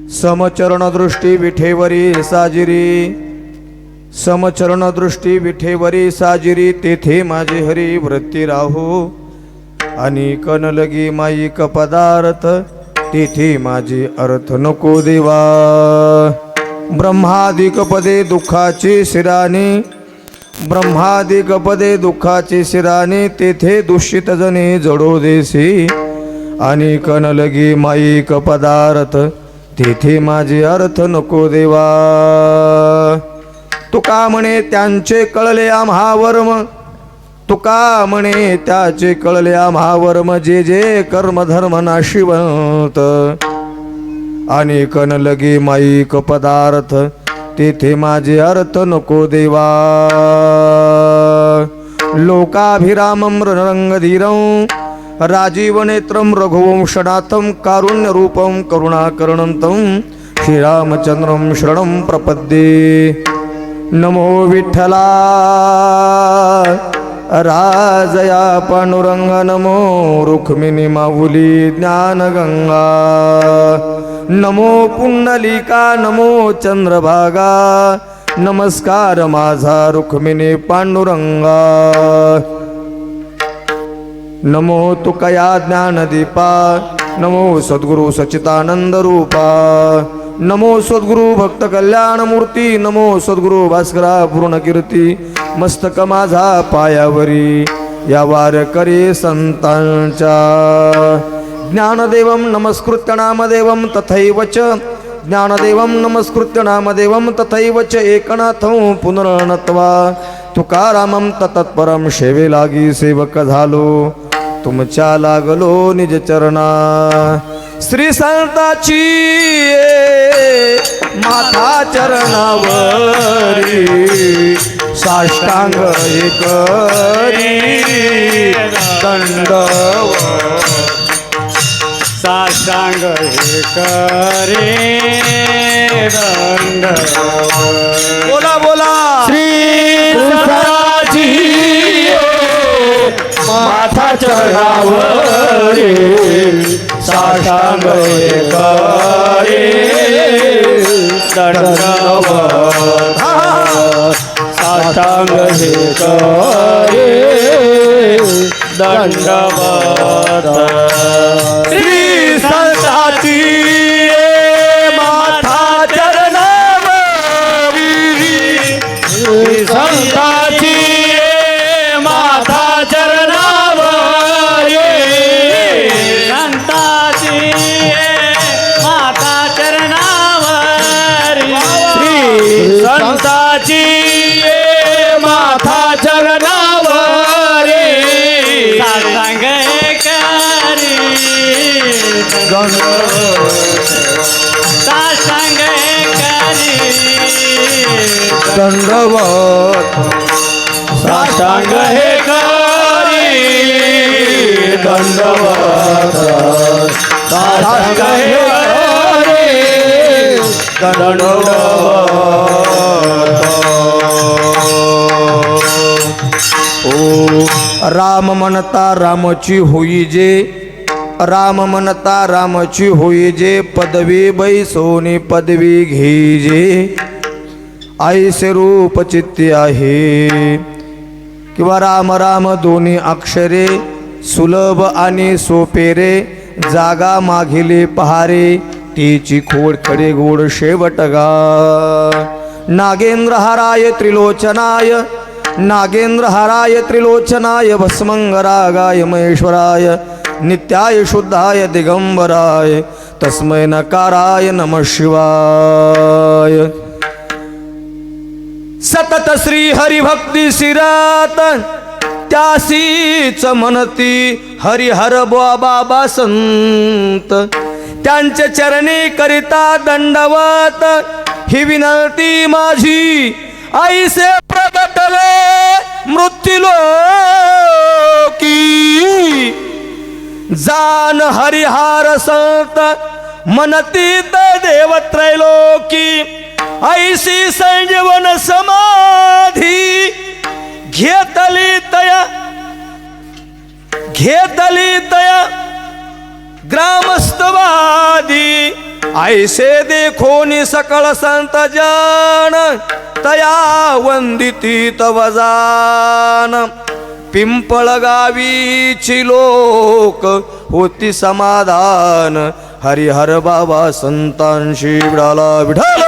समचरण दृष्टी विठेवरी साजिरी, समचरण दृष्टी विठेवरी साजिरी, तेथे माझे हरी वृत्ती राहो. आणि कनलगी माईक पदार्थ, तेथे माझे अर्थ नको देवा. ब्रह्मादिक पदे दुःखाचे शिराने, ब्रह्मादिक पदे दुःखाचे शिराने, तेथे दूषित जने जडो देसी. आणि कनलगी माईक पदार्थ, तेथे माझे अर्थ नको देवा. तुका म्हणे त्यांचे कळले आम्हा वर्म, तुका म्हणे त्याचे कळले आम्हा वर्म, जे जे कर्म धर्म नाशिवंत. आणि कनलगी माईक पदार्थ, तेथे माझे अर्थ नको देवा. लोकाभिरामं रंगधीरं, राजीवनेत्रं रघुवंशनाथं, कारुण्यरूपं करुणाकरणं, श्रीरामचंद्रं शरणं प्रपद्ये. नमो विठ्ठला राजया पांडुरंग, नमो रुक्मिणी माऊली ज्ञानगंगा. नमो पुंडलिका, नमो चंद्रभागा, नमस्कार माझा रुक्मिणी पांडुरंगा. नमो तुकया ज्ञानदीपा, नमो सद्गुरु सच्चिदानंद रूपा. नमो सद्गुरु भक्त कल्याण मूर्ती, नमो सद्गुरु भास्करा पूर्ण कीर्ती. मस्तक माझा पायावरी, या वारकरी संतांच्या. ज्ञानदेवं नमस्कृत्य नामदेवं तथैव च, ज्ञानदेवं नमस्कृत्य नामदेवं तथैव च. एकनाथं पुनर्नत्वा, तुकारामं तत्परं सेवे लागी सेवक झालो. तुमच्या लागलो निज चरणा. श्री संताची माथा चरणावरी, साष्टांग करी दंडवत. साष्टांग करे दंडवत. बोला बोला श्री संताची माथा चरणावरी, साष्टांग करे दंडवत. साष्टांग करे दंडवत. श्री संताची माथा चरणावरी, श्री संताची माथा चरणावरी, संताची माथा चरणावरी, श्री संताची माथा चरणावरी. साष्टांग करी साष्टांग करी दंडवत. साष्टांग हे करी दंडवत. साष्टांग हे करी दंडवत. ओ राम म्हणता रामची होई जे, राम म्हणता रामची होई जे. पदवी बैसोनी पदवी घेजे, ऐसे रूप चित्ती आहे. किंवा राम राम दोन्ही अक्षरे, सुलभ आणि सोपेरे. जागा मागिले पहारे, तीची खोड खडे गोड शेवटगा. नागेंद्र हाराय त्रिलोचनाय, नागेंद्र हाराय त्रिलोचनाय. भस्मंगरागाय महेश्वराय, नित्याय शुद्धाय दिगंबराय. तस्मै नकाराय नमः शिवाय. सतत श्री हरिभक्ती शिरात, त्यासीच म्हणती हरिहर बाबा संत. त्यांचे चरणी करिता दंडवत, ही विनंती माझी ऐसे प्रगटले मृत्युलोकी. जान हरिहार संत मनती देव त्रैलोकी. ऐसी संजीवन समाधी घेतली तया, घेतली तया ग्रामस्थवादी. ऐसे देखोनी सकळ संत जन तया वंदिती तव जान पिंपळ गावीची लोक होती समाधान हरिहर बाबा संतांशी विडाला विठाल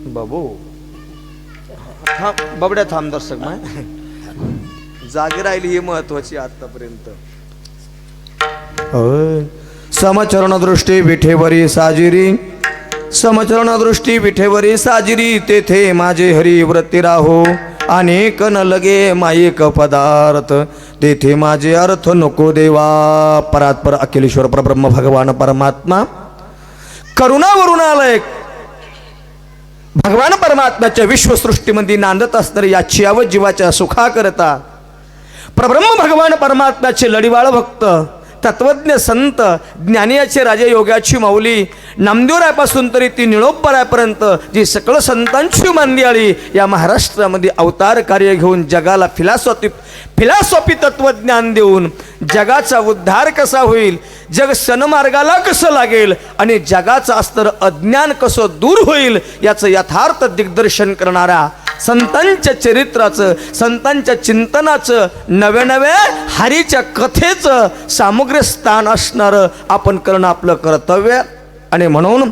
बाबू थांब बाबड्या थांब दर्शक माय जागी राहिली ही महत्वाची आतापर्यंत समचरण दृष्टी विठेवरी साजिरी समचरण दृष्टी विठेवरी साजिरी तेथे माझे हरी व्रती राहो अनेक न लगे मायेक पदार्थ तेथे माझे अर्थ नको देवा परात्पर अखिलेश्वर परब्रह्म भगवान परमात्मा करुणावरुणालय भगवान परमात्म्याच्या विश्वसृष्टीमध्ये नांदत असणारे याची यावत जीवाच्या सुखाकरता परब्रह्म भगवान परमात्म्याचे लढीवाळ भक्त तत्वज्ञ संत ज्ञानियाचे राजे योगाची माऊली नामदेवरायापासून तरी ती निळोपरायापर्यंत जी सकळ संतांची मांदियाळी या महाराष्ट्रामध्ये अवतार कार्य घेऊन जगाला फिलॉसॉफी तत्वज्ञान देऊन जगाचा उद्धार कसा होईल जग सन्मार्गाला कसं लागेल आणि जगाचं अस्तर अज्ञान कसं दूर होईल याचं यथार्थ दिग्दर्शन करणारा संतांच्या चरित्राचं संतांच्या चिंतनाचं नव्या नव्या हरीच्या कथेचं सामुग्री स्थान असणारं आपण करणं आपलं कर्तव्य आणि म्हणून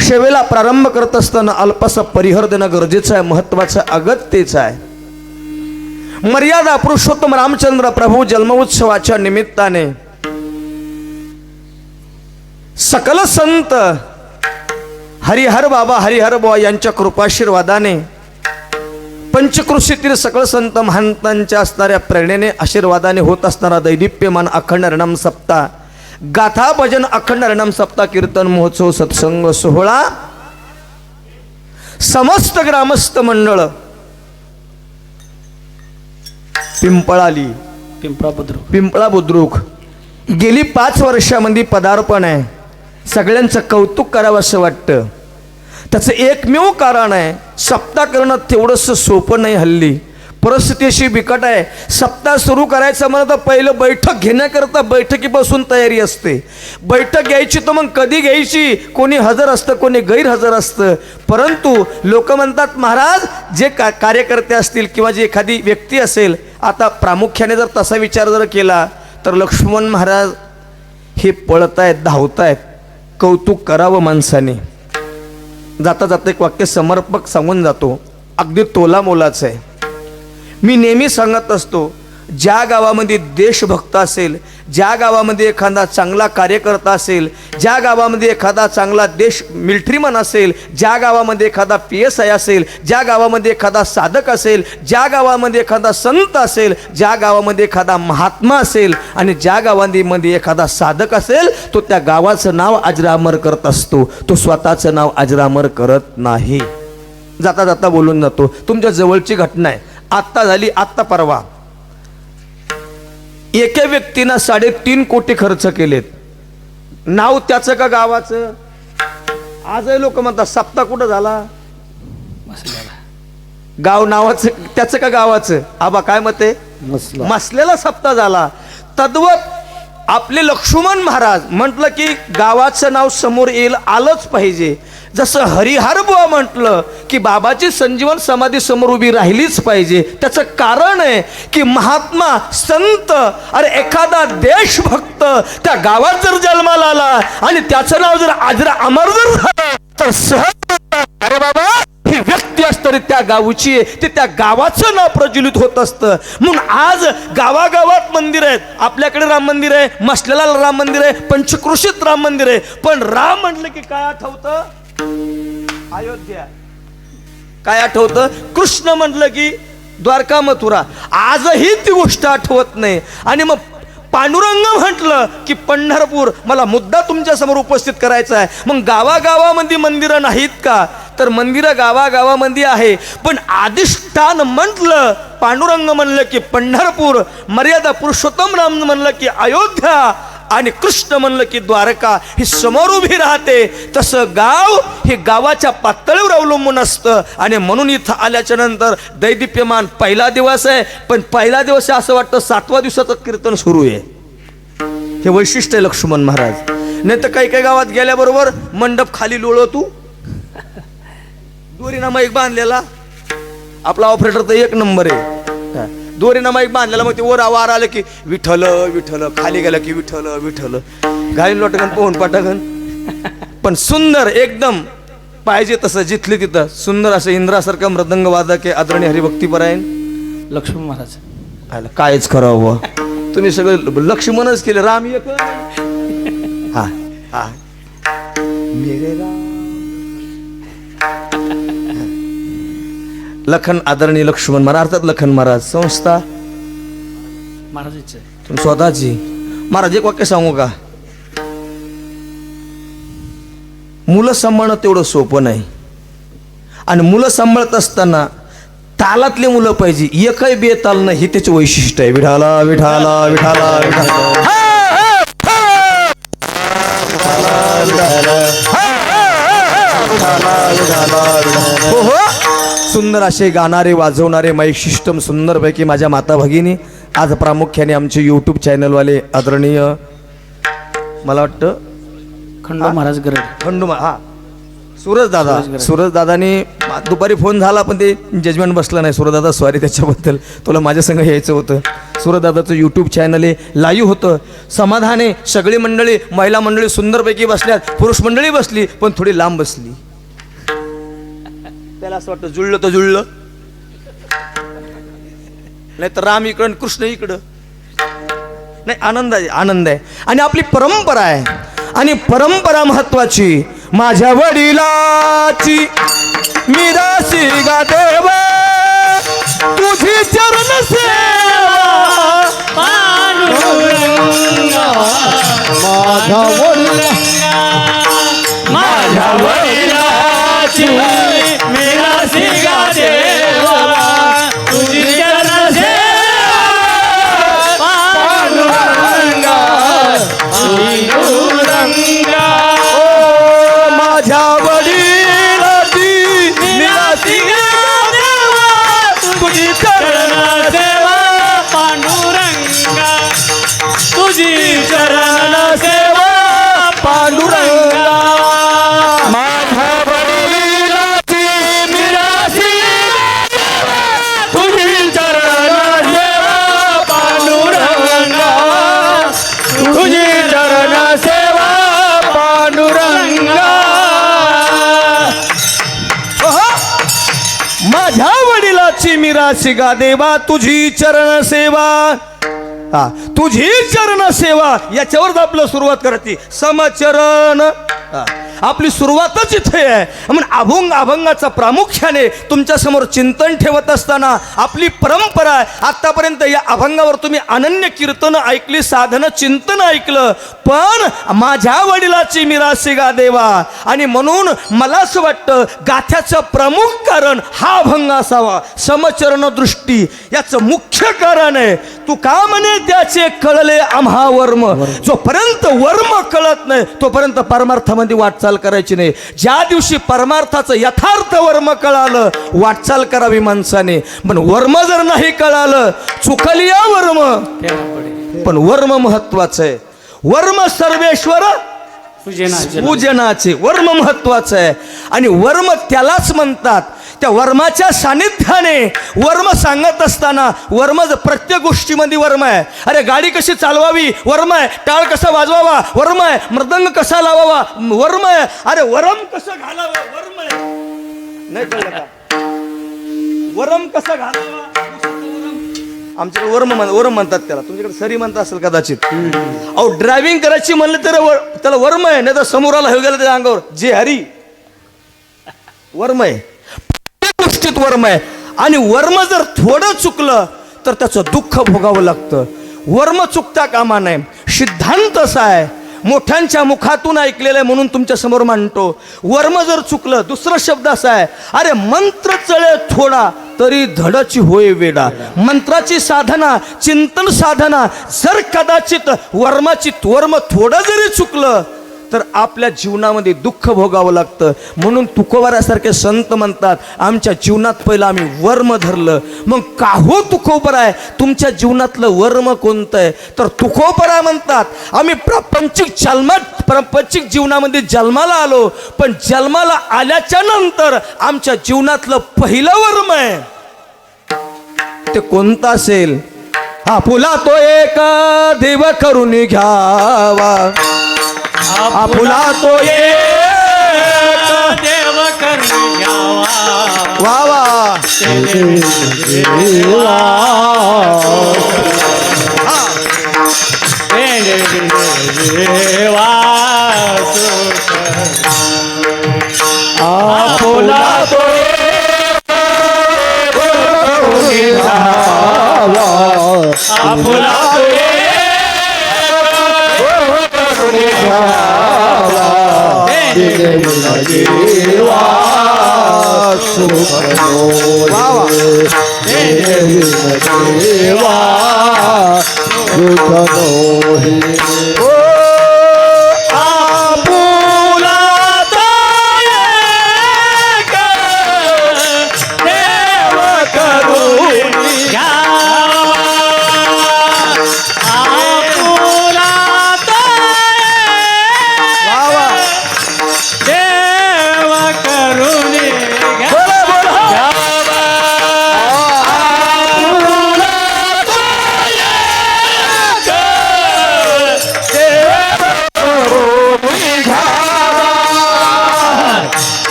सेवेला प्रारंभ करत असताना अल्पसा परिहर देणं गरजेचं आहे महत्वाचं अगत्यच आहे मर्यादा पुरुषोत्तम रामचंद्र प्रभू जन्मोत्सवाच्या निमित्ताने सकल संत हरिहर बाबा यांच्या कृपाशीर्वादाने पंचकृषीतील सकळ संत महंतांच्या असणाऱ्या प्रेरणेने आशीर्वादाने होत असणारा दैदिप्यमान अखंड रणम सप्ताह गाथा भजन अखंड रणम सप्ताह कीर्तन महोत्सव सत्संग सोहळा समस्त ग्रामस्थ मंडळ पिंपळा बुद्रुक गेली 5 वर्षामध्ये पदार्पण आहे सगळ्यांचं कौतुक करावं असं वाटतं त्याचं एकमेव कारण आहे सप्ताह करणं तेवढंसं सोपं नाही हल्ली परिस्थिती अशी बिकट आहे सप्ताह सुरू करायचं म्हणलं तर पहिलं बैठक घेण्याकरता बैठकीपासून तयारी असते बैठक घ्यायची तर मग कधी घ्यायची कोणी हजर असतं कोणी गैरहजर असतं परंतु लोक म्हणतात महाराज जे कार्यकर्ते असतील किंवा जी एखादी व्यक्ती असेल आता प्रामुख्याने जर तसा विचार जर केला तर लक्ष्मण महाराज हे पळतायत धावतायत कौतुक करावं माणसाने जाता जाता एक वाक्य समर्पक सांगून जातो अगदी तोला मोलाचं आहे मी नेहमी सांगत असतो ज्या गावामध्ये देशभक्त असेल ज्या गावामध्ये एखादा चांगला कार्यकर्ता असेल ज्या गावामध्ये एखादा चांगला मिलिटरीमन असेल ज्या गावामध्ये एखादा PSI असेल ज्या गावामध्ये एखादा साधक असेल ज्या गावामध्ये एखादा संत असेल ज्या गावामध्ये एखादा महात्मा असेल आणि ज्या गावामध्ये एखादा साधक असेल तो त्या गावाचं नाव अजरामर करत असतो तो स्वतःचं नाव अजरामर करत नाही जाता जाता बोलून जातो तुमच्या जवळची घटना आहे आत्ता झाली आत्ता परवा एका व्यक्तीनं 3.5 कोटी खर्च केलेत नाव त्याचं का गावाचं आजही लोक म्हणतात सप्ताह कुठं झाला गाव नावाचं त्याचं का गावाचं आबा काय मत आहे मसलेला सप्ताह झाला तद्वत आपले लक्ष्मण महाराज म्हटलं की गावाचं नाव समोर येईल आलंच पाहिजे जसं हरिहर बुवा म्हटलं की बाबाची संजीवन समाधी समोर उभी राहिलीच पाहिजे त्याचं कारण आहे की महात्मा संत अरे एखादा देशभक्त त्या गावात जर जन्माला आला आणि त्याचं नाव जर आजरा अमर जर झालं तर सहज अरे बाबा ही व्यक्ती असतं त्या गावची आहे ते त्या गावाचं नाव प्रज्वलित होत असतं म्हणून आज गावागावात मंदिर आहेत आपल्याकडे राम मंदिर आहे मसलेला राम मंदिर आहे पंचक्रोशीत राम मंदिर आहे पण राम म्हटलं की काय आठवतं अयोध्या काय आठवतं कृष्ण म्हटलं की द्वारका मथुरा आजही ती गोष्ट आठवत नाही आणि मग पांडुरंग म्हटलं की पंढरपूर मला मुद्दा तुमच्या समोर उपस्थित करायचा आहे मग गावागावामध्ये मंदिरं नाहीत का तर मंदिरं गावागावामध्ये आहे पण अधिष्ठान म्हटलं पांडुरंग म्हणलं की पंढरपूर मर्यादा पुरुषोत्तम राम म्हणलं की अयोध्या आणि कृष्ण म्हणलं की द्वारका ही समोर उभी राहते. तसं गाव हे गावाच्या पातळीवर अवलंबून असतं. आणि म्हणून इथं आल्याच्या नंतर दैदिप्यमान पहिला दिवस आहे, पण पहिला दिवस आहे असं वाटतं 7व्या दिवसाचं कीर्तन सुरू आहे. हे वैशिष्ट्य आहे लक्ष्मण महाराज. नाही तर काही काही गावात गेल्याबरोबर मंडप खाली लोळो तू दोरीना माईक बांधलेला, आपला ऑपरेटर तर एक नंबर आहे. दोरीना माईक बांधलेला, मग ते वर वार आलं की विठ्ठल विठ्ठल, खाली गेलं की विठ्ठल विठ्ठल, घालीन लोटगन पोहून पाटगन. पण सुंदर एकदम पाहिजे तसं जिथली तिथं सुंदर असं इंद्रासारखं मृदंग वादक आहे आदरणीय हरिभक्तीपरायण लक्ष्मण महाराज. आलं कायच करावं. तुम्ही सगळं लक्ष्मणच केलं, राम एक. हा हा मेरे राम. लखन आदरणीय लक्ष्मण महाराज अर्थात लखन महाराज संस्था महाराजांचं तुम्ही स्वतःची. महाराज एक वाक्य सांगू का, मुलं सांभाळणं तेवढं सोपं नाही. आणि मुलं सांभाळत असताना तालातले मुलं पाहिजे, एकही बेताल नाही, हे त्याचे वैशिष्ट्य आहे. विठाला विठाला विठाला विठाला. हो हो, सुंदर असे गाणारे वाजवणारे माईक सिस्टम सुंदरपैकी माझ्या माता भगिनी आज प्रामुख्याने आमचे यूट्यूब चॅनलवाले आदरणीय मला वाटतं खंडो महाराज गरड. खंडू हा सूरज दादा. सूरज दादानी दुपारी फोन झाला पण ते जजमेंट बसलं नाही. सूरज दादा सॉरी त्याच्याबद्दल, तुला माझ्या संग यायचं होतं. सूरज दादाचं यूट्यूब चॅनल आहे, लाईव्ह होतं. समाधान आहे. सगळी मंडळी महिला मंडळी सुंदरपैकी बसल्यात, पुरुष मंडळी बसली पण थोडी लांब बसली. त्याला असं वाटतं जुळलं तर जुळलं, नाही तर राम इकडं कृष्ण इकडं. नाही आनंद आहे, आनंद आहे. आणि आपली परंपरा आहे आणि परंपरा महत्वाची. माझ्या वडिलाची मिरासी गा देवा, तुझी चरण सेवा पांडुरंगा. माझ्या वडिलाची मिरासी गा देवा, तुझी चरण सेवा पांडुरंगा. पांडुरंगा माझ्या वडिलाची मिरासी गा देवा, तुझी चरण सेवा पांडुरंगा, तुझी चरण सेवा पांडुरंगा. माझ्या वडिलाची मिरासी तुझी चरण सेवा पांडुरंगा, तुझी चरण सेवा पांडुरंगा. माझ्या वडिलाची मिरासी गा देवा, तुझी चरण सेवा. हा तुझी चरण सेवा याच्यावरच आपलं सुरुवात करायची. समचरण हा, आपली सुरुवातच इथे आहे. म्हणून अभंग अभंगाचा प्रामुख्याने तुमच्या समोर चिंतन ठेवत असताना आपली परंपरा आहे. आतापर्यंत या अभंगावर तुम्ही अनन्य कीर्तन ऐकली, साधन चिंतन ऐकलं, पण माझ्या वडिलाची मिरासी गा देवा. आणि म्हणून मला असं वाटतं गाथ्याचं प्रमुख कारण हा अभंग असावा. समचरण दृष्टी याचं मुख्य कारण आहे. तू का म्हणे त्याचे कळले आम्हा वर्म. जोपर्यंत वर्म कळत नाही तोपर्यंत परमार्थामध्ये वाटचाल करायची नाही. ज्या दिवशी परमार्थाचं यथार्थ वर्म कळालं वाटचाल करावी माणसाने. पण वर्म जर नाही कळालं चुकली या वर्म. पण वर्म महत्वाचं आहे. वर्म सर्वेश्वर पूजनाचे वर्म महत्वाचं आहे. आणि वर्म त्यालाच म्हणतात. त्या वर्माच्या सानिध्याने वर्म सांगत असताना वर्म प्रत्येक गोष्टीमध्ये वर्म आहे. अरे गाडी कशी चालवावी वर्म आहे, टाळ कसा वाजवावा वर्म आहे, मृदंग कसा लावावा वर्म आहे, अरे वरम कसं घालावं वर्म आहे. नाही कळलं का? वरम कसं घालावा आमच्याकडे वरम म्हणतात त्याला, तुमच्याकडे सरी म्हणता असेल कदाचित. अहो ड्रायव्हिंग करायची म्हणलं तर त्याला वर्म आहे, नाही तर समोराला हे गेलं त्याच्या अंगावर जे हरी वर्म आहे. प्रत्येक गोष्टीत वर्म आहे. आणि वर्म जर थोडं चुकलं तर त्याचं दुःख भोगावं लागतं. वर्म चुकता कामा नये. सिद्धांत असा आहे, मोठ्यांच्या मुखातून ऐकलेलं आहे म्हणून तुमच्या समोर मांडतो. वर्म जर चुकलं, दुसरा शब्द असा आहे, अरे मंत्र चळे थोडा तर तरी धडाची होय वेडा. मंत्राची साधना, चिंतन साधना जर कदाचित वर्म थोडं जरी चुकलं तर आपल्या जीवनामध्ये दुःख भोगावं लागतं. म्हणून तुकोबारासारखे संत म्हणतात आमच्या जीवनात पहिलं आम्ही वर्म धरलं. मग काहो तुकोबराय, तुमच्या जीवनातलं वर्म कोणतं आहे? तर तुकोबरा म्हणतात आम्ही प्रापंचिक जीवनामध्ये जन्माला आलो, पण जन्माला आल्याच्या नंतर आमच्या जीवनातलं पहिलं वर्म आहे ते कोणतं असेल? आपुला तो एक देव करून घ्यावा, आपुला तो एक देव करून घ्यावा, वा वा देवा आपुला तो आपुला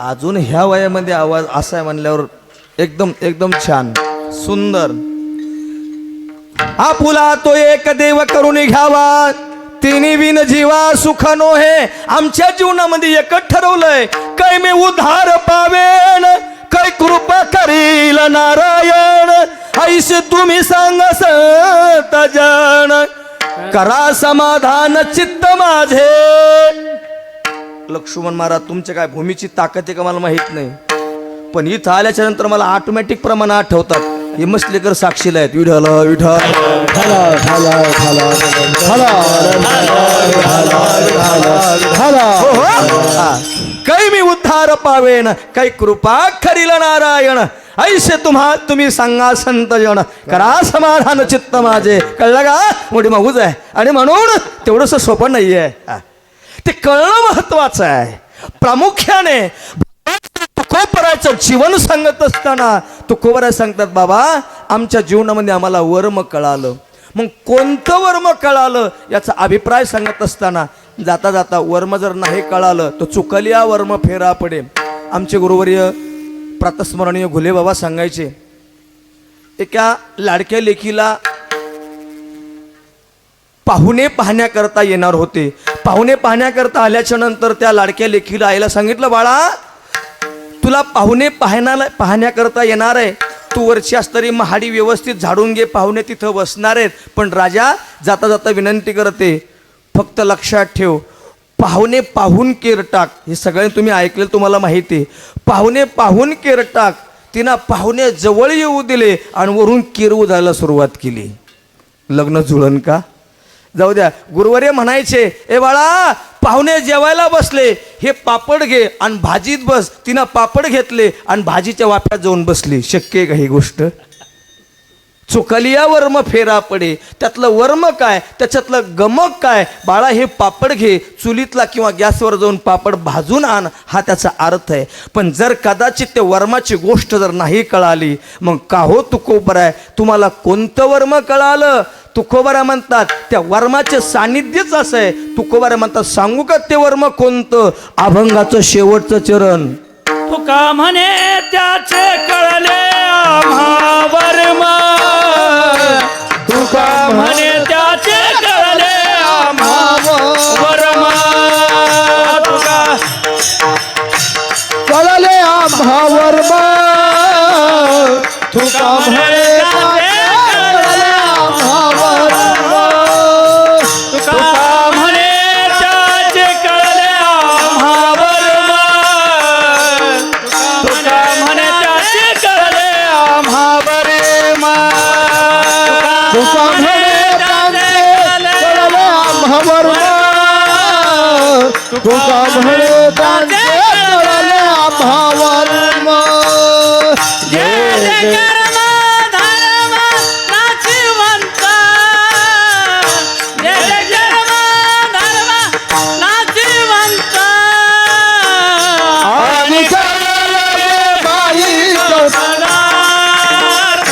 अजून ह्या वयामध्ये आवाज असा आहे म्हणल्यावर एकदम एकदम छान सुंदर. आपुला तो एक देव करून घ्यावा, तिन्ही बिन जीवा सुख नोहे. आमच्या जीवनामध्ये एकच ठरवलंय, कै मी उद्धार पावेन, कै कृपा करील नारायण. ऐसे तुम्ही सांगा संत जन, करा समाधान चित्त माझे. लक्ष्मण महाराज तुमच्या काय भूमीची ताकद आहे का मला माहित नाही, पण इथं आल्याच्या नंतर मला ऑटोमॅटिक प्रमाण आठवतात. हे मसलेकर साक्षीला आहेत. विठ्ठल विठ्ठल काही मी उद्धार पावेन, काही कृपा करील नारायण. ऐसे तुम्ही सांगा संत जन, करा समाधान चित्त माझे. कळलं का? मोठी मागूच आहे आणि म्हणून तेवढंसं सोपं नाहीये. ते कळणं महत्वाचं आहे. प्रामुख्याने तुकोबराचं जीवन सांगत असताना तुकोबरा सांगतात बाबा आमच्या जीवनामध्ये आम्हाला वर्म कळालं. मग कोणतं वर्म कळालं याचा अभिप्राय सांगत असताना जाता जाता वर्म जर नाही कळालं तर चुकल्या वर्म फेरा पडे. आमचे गुरुवर्य प्रातस्मरणीय घुले बाबा सांगायचे, एका लाडक्या लेकीला पाहुणे पाहण्याकरता येणार होते. पाहुणे पाहण्याकरता आल्याच्या नंतर त्या लाडक्या लेकीला आईला सांगितलं, बाळा तुला पाहुणे पाहण्याकरता येणार आहे, तू वरची असणारी महाडी व्यवस्थित झाडून घे, पाहुणे तिथं बसणार आहेत. पण राजा जाता जाता विनंती करते, फक्त लक्षात ठेव, पाहुणे पाहून केर टाक. हे सगळ्यांनी तुम्ही ऐकलेलं, तुम्हाला माहिती आहे. पाहुणे पाहून केर टाक. तिनं पाहुणे जवळ येऊ दिले आणि वरून केर उधायला सुरुवात केली. लग्न जुळन का? जाऊ द्या. गुरुवर्य म्हणायचे, ए बाळा, पाहुणे जेवायला बसले, हे पापड घे आणि भाजीत बस. तिनं पापड घेतले आणि भाजीच्या वाफ्यात जाऊन बसली. शक्य आहे का ही गोष्ट? चुकलिया वर्म फेरा पडे. त्यातलं वर्म काय, त्याच्यातलं गमक काय? बाळा, हे पापड घे, चुलीतला किंवा गॅसवर जाऊन पापड भाजून आण, हा त्याचा अर्थ आहे. पण जर कदाचित ते वर्माची गोष्ट जर नाही कळाली, मग का हो तुकोबराय, तुम्हाला कोणतं वर्म कळालं? तुकोबारा म्हणतात त्या वर्माचे सान्निध्यच असं आहे. तुकोबारा म्हणतात, सांगू का ते वर्म कोणतं? अभंगाचं शेवटचं चरण. तुका म्हणे त्याचे कळले आम्हा वर्म, तुका म्हणे त्याचे कळले आम्हा वर्म, तुका कळले आम्हा वर्म, तुका म्हणे तुका म्हणे त्यांचे कळले आम्हा वर्म. जय कर्म धर्म नाशिवंत, जय कर्म धर्म नाशिवंत, आणि बाई पदार्थ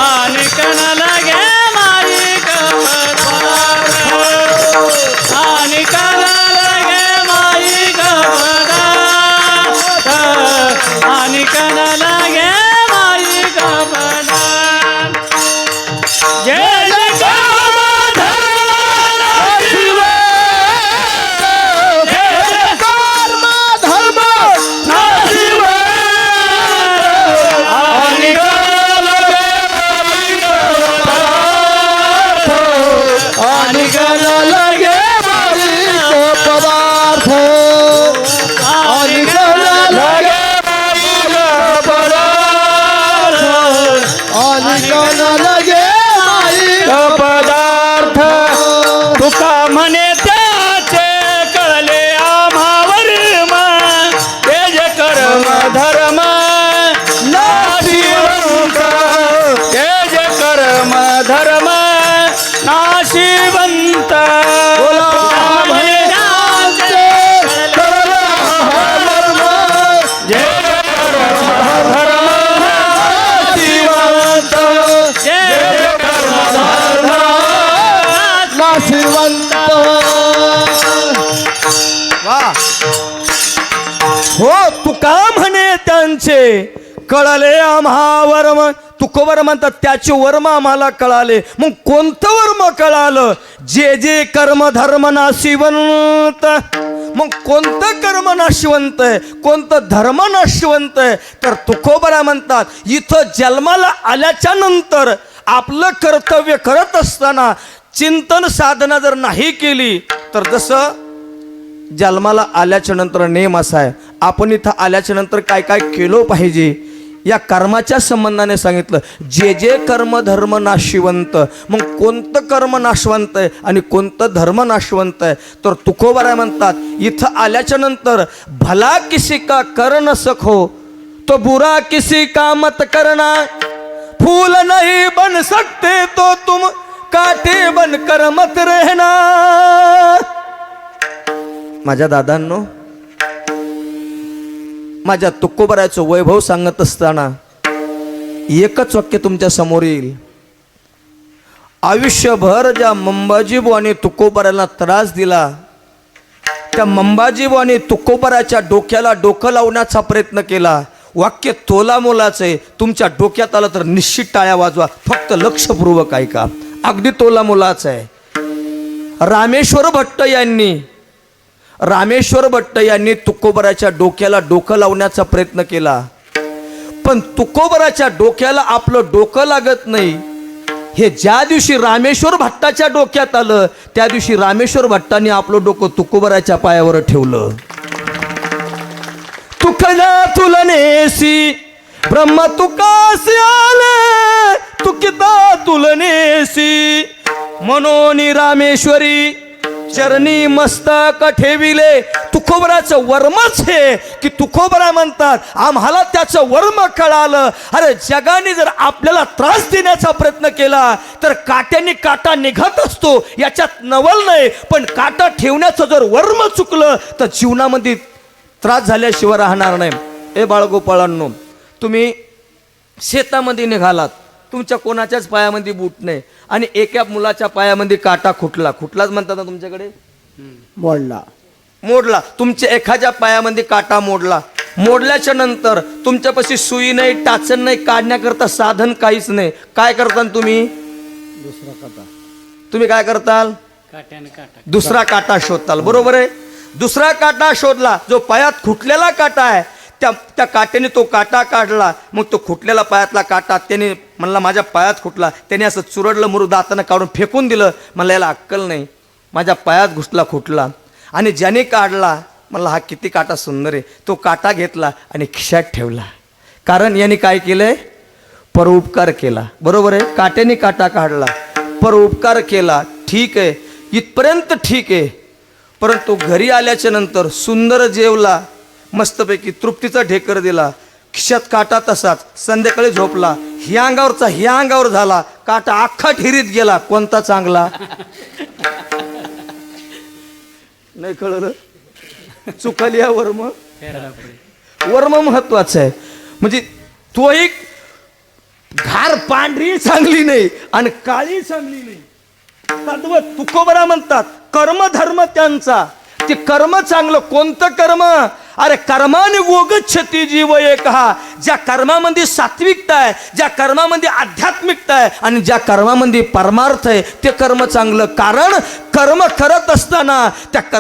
आणि कणाला घे माईक पदार्थ, आणि कणाला घे माईक पदार्थ, आणि कणाला घे माईक पदार्थ. जय जय कर्म धर्म नाशिवंत, जय जय कर्म धर्म नाशिवंत, आणि कणाला घे माईक पदार्थ, आणि कणाला घे माईक पदार्थ, आणि कणाला घे माईक पदार्थ, आणि कोणाला घे माईक पदार्थ. तुका म्हणे त्याचे कळले आम्हा वर्म, ते जे कर्म धर्म नाशिवंत, ते जे कर्म धर्म नाशिवंत. तुका म्हणे त्याचे कळले आम्हा वर्म, जे कर्म धर्म नाशिवंत, जे कर्म धर्म नाशिवंत. हो, तुका म्हणे त्यांचे कळले आम्हा वर्म. तुकोबर म्हणतात त्याचे वर्म आम्हाला कळाले. मग कोणतं वर्म कळालं? जे जे कर्म धर्म नाशिवंत. मग कोणतं कर्म नाशिवंत आहे, कोणतं धर्म नाशिवंत आहे? तर तुकोबरा म्हणतात, इथं जन्माला आल्याच्या नंतर आपलं कर्तव्य करत असताना चिंतन साधना जर नाही केली, तर जसं जन्माला आल्याच्या नंतर नेम असा आहे, आपण इथं आल्याच्या नंतर काय काय केलं पाहिजे या कर्माच्या संबंधाने सांगितलं. जे जे कर्म धर्म नाशिवंत. मग कोणतं कर्म नाशवंत आहे आणि कोणतं धर्म नाशवंत आहे? तर तुकोबारा म्हणतात, इथं आल्याच्या नंतर भला किसी का कर न सको तो बुरा किसी का मत करना, फूल नहीं बन सकते तो तुम काटे बनकर मत रहना. माझ्या दादांनो, माझ्या तुकोबराचं वैभव सांगत असताना एकच वाक्य तुमच्या समोर येईल. आयुष्यभर ज्या मंबाजीबुवाने तुकोबराला त्रास दिला, त्या मंबाजीबुवाने तुकोबराच्या डोक्याला डोकं लावण्याचा प्रयत्न केला. वाक्य तोला मोलाचं आहे. तुमच्या डोक्यात आलं तर निश्चित टाळ्या वाजवा. फक्त लक्षपूर्वक ऐका, अगदी तोला मोलाचं आहे. रामेश्वर भट्ट यांनी तुकोबराच्या डोक्याला डोकं लावण्याचा प्रयत्न केला, पण तुकोबराच्या डोक्याला आपलं डोकं लागत नाही. हे ज्या दिवशी रामेश्वर भट्टाच्या डोक्यात आलं त्या दिवशी रामेश्वर भट्टाने आपलं डोकं तुकोबराच्या पायावर ठेवलं. तुकना तुलनेसी ब्रह्म तुकासी आले तुकिता तुलनेसी मनोनी रामेश्वरी चरणी मस्तक ठेविले. तुकोबराचं वर्मच हे की तुकोबरा म्हणतात आम्हाला त्याचं वर्म कळालं. अरे जगाने जर आपल्याला त्रास देण्याचा प्रयत्न केला तर काट्याने काटा निघत असतो याच्यात नवल नाही. पण काटा ठेवण्याचं जर वर्म चुकलं तर जीवनामध्ये त्रास झाल्याशिवाय राहणार नाही. ए बाळगोपाळांनो, तुम्ही शेतामध्ये निघालात, तुमच्या कोणाच्याच पायामध्ये बूट नाही आणि एका मुलाच्या पायामध्ये काटा खुटलाच म्हणतात ना तुमच्याकडे, मोडला. तुमच्या एखाद्या पायामध्ये काटा मोडल्याच्या नंतर तुमच्यापाशी सुई नाही, टाचण नाही, काढण्याकरता साधन काहीच नाही. काय करताल तुम्ही? तुम्ही काय करताल? दुसरा काटा शोधताल. बरोबर आहे. दुसरा काटा शोधला, जो पायात खुटलेला काटा आहे त्या काट्याने तो काटा काढला. मग तो खुटलेला पायातला काटा त्याने म्हणला माझ्या पायात खुटला. त्याने असं चुरडलं, मुरू दातानं काढून फेकून दिलं. मला याला अक्कल नाही, माझ्या पायात घुसला खुटला. आणि ज्याने काढला म्हणला हा किती काटा सुंदर आहे. तो काटा घेतला आणि खिशात ठेवला. कारण याने काय केलंय? परोपकार केला. बरोबर आहे. काट्याने काटा काढला, परोपकार केला. ठीक आहे, इथपर्यंत ठीक आहे. परंतु घरी आल्याच्या नंतर सुंदर जेवला, मस्तपैकी तृप्तीचा ढेकर दिला, खिशात काटा तसाच. संध्याकाळी झोपला, ह्या अंगावरचा ह्या अंगावर झाला, काटा अख्खा ठिरीत गेला. कोणता चांगला? नाही कळलं? चुकली या वर्म महत्वाचं आहे. म्हणजे तो एक घार पांढरी चांगली नाही आणि काळी चांगली नाही. तद्वत तुकोबरा म्हणतात कर्मधर्म त्यांचा. ते कर्म चांगलं. कोणतं कर्म? अरे कर्माने गोगच्छती जीव एक. ज्या कर्मामध्ये सात्विकता आहे, ज्या कर्मामध्ये आध्यात्मिकता आहे आणि ज्या कर्मामध्ये परमार्थ आहे ते कर्म चांगलं. कारण कर्म करत असताना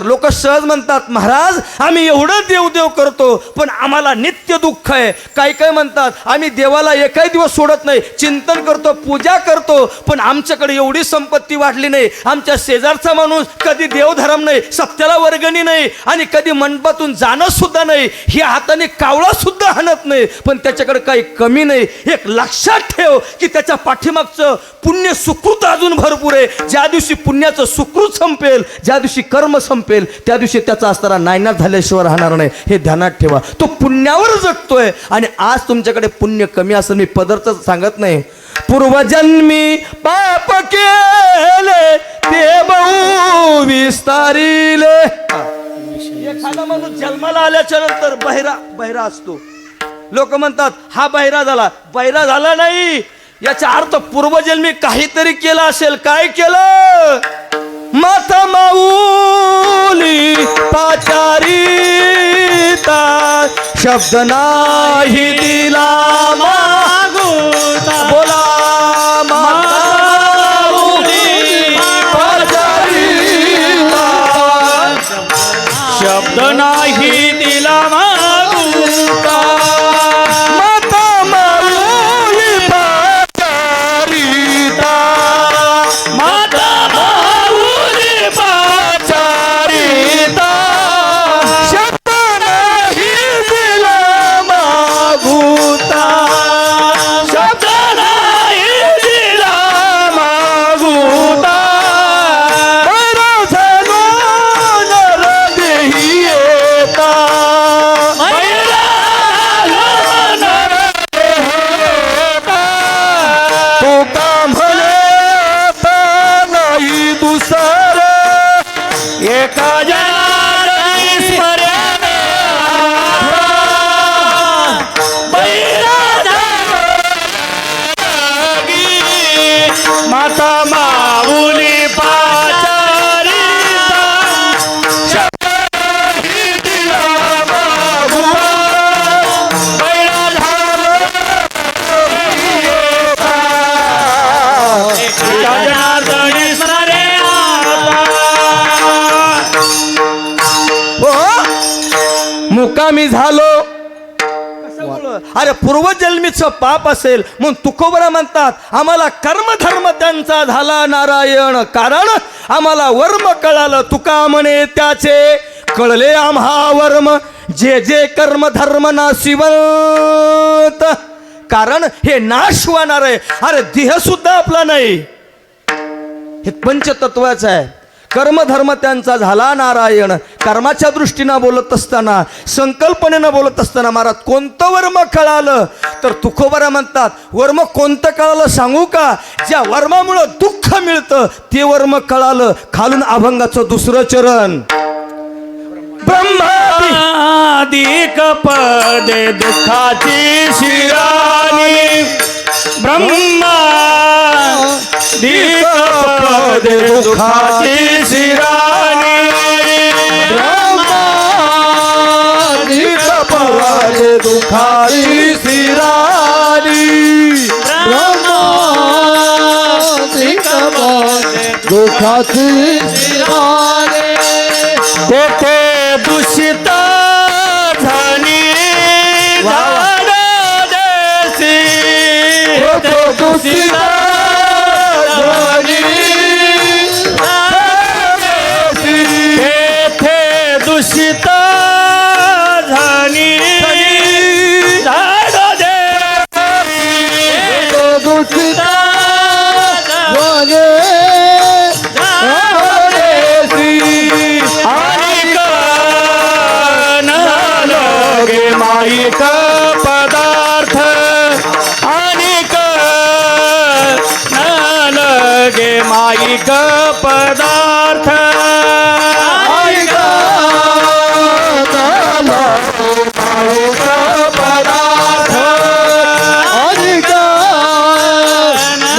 लोक सहज म्हणतात महाराज आम्ही एवढं देव करतो पण आम्हाला नित्य दुःख आहे. काही म्हणतात आम्ही देवाला एकही दिवस सोडत नाही, चिंतन करतो, पूजा करतो, पण आमच्याकडे एवढी संपत्ती वाढली नाही. आमच्या शेजारचा माणूस कधी देवधर्म नाही, सत्याला वर्गणी नाही आणि कधी मंडपातून जाणं सुद्धा नाही, ही हाताने कावळा सुद्धा हाणत नाही, पण त्याच्याकडे काही कमी नाही. एक लक्षात ठेव की त्याच्या पाठीमागचं पुण्य सुकृत अजून भरपूर आहे. ज्या दिवशी पुण्याचं सुकृत संपेल, ज्या दिवशी कर्म संपेल, त्या दिवशी त्याचा असताना नायनाट झाल्याशिवाय राहणार नाही. हे ध्यानात ठेवा. तो पुण्यावर जगतोय आणि आज तुमच्याकडे पुण्य कमी असं मी पदार्थ सांगत नाही. पूर्वजन्मी पाप केले ते बहु विस्तारिले. एखादा माणूस जन्माला आल्याच्या नंतर बहिरा असतो. लोक म्हणतात हा बहिरा झाला नाही. याचा अर्थ पूर्वजन्मी काहीतरी केलं असेल. काय केलं? माता माऊली पाचारिता शब्द नाही दिला मागुता. बोला माऊली पाचारिता शब्द नाही दिला मागुता. माता माऊली पाचारिता माता माऊली पाचारिता शब्द नाही दिला मागुता. शब्द नाही दिला मागुता. बहिरा झालो नरदेही येता. तो का म्हणता नाही दुसरं एका जनात स्मरण माता माऊली पाचारिता शब्द नाही दिला मागुता. बैरा झालो एका जनात स्मरण हो मुकामी झालो. अरे पूर्वजन्मीचं पाप असेल म्हणून तुकोबरा म्हणतात आम्हाला कर्मधर्म त्यांचा झाला नारायण, कारण आम्हाला वर्म कळालं. तुका म्हणे त्याचे कळले आम्हा वर्म, जे जे कर्म धर्म नाशिवंत. कारण हे नाश होणार आहे. अरे देह सुद्धा आपला नाही, हे पंचतत्वाचं आहे. कर्मधर्म त्यांचा झाला नारायण. कर्माच्या दृष्टीनं बोलत असताना, संकल्पनेनं बोलत असताना महाराज कोणतं वर्म कळालं तर तुकोबरा म्हणतात वर्म कोणतं कळालं सांगू का? ज्या वर्मामुळं दुःख मिळतं ते वर्म कळालं. खालून अभंगाचं दुसरं चरण. ब्रह्मादिक पदे दुःखाची शिरानी, ब्रह्मादिक पदे दुःखाची शिरानी, ब्रह्मादिक पदे दुःखाची शिरानी, ब्रह्मादिक पदे दुःखाची शिरानी. तेथे दूषित झाली झाड देसी, तेथे दूषित झाली झाड देसी, तेथे दूषित झाली झाड देसी, दूषित झाली झाड देसी. माईक पदार्थ अनिक न लगे, माईक पदार्थ अनिक पदार्थ अनिक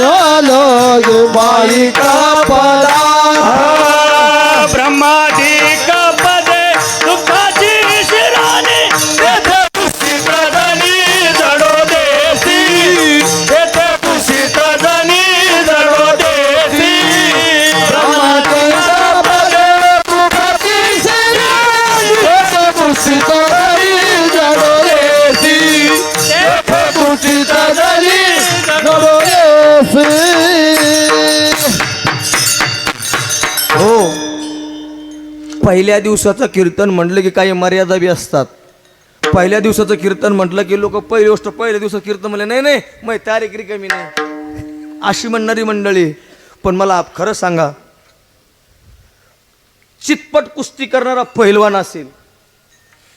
न लगे, माईक पदार्थ. ब्रह्मादिक पदे दुःखाची शिरानी, तेथे दूषित जनी जडो देसी, तेथे दूषित जनी जडो देसी. ब्रह्मादिक पदे दुःखाची शिरानी, तेथे दूषित जनी जडो देसी, तेथे दूषित जनी जडो देसी. हो, पहिल्या दिवसाचं कीर्तन म्हटलं की काही मर्यादा बी असतात. पहिल्या दिवसाचं कीर्तन म्हटलं की लोक पहिली गोष्ट पहिल्या दिवसाचं कीर्तन म्हणले नाही नाही मग तयारी कमी नाही अशी म्हणणारी मंडळी. पण मला खरं सांगा, चितपट कुस्ती करणारा पैलवान असेल,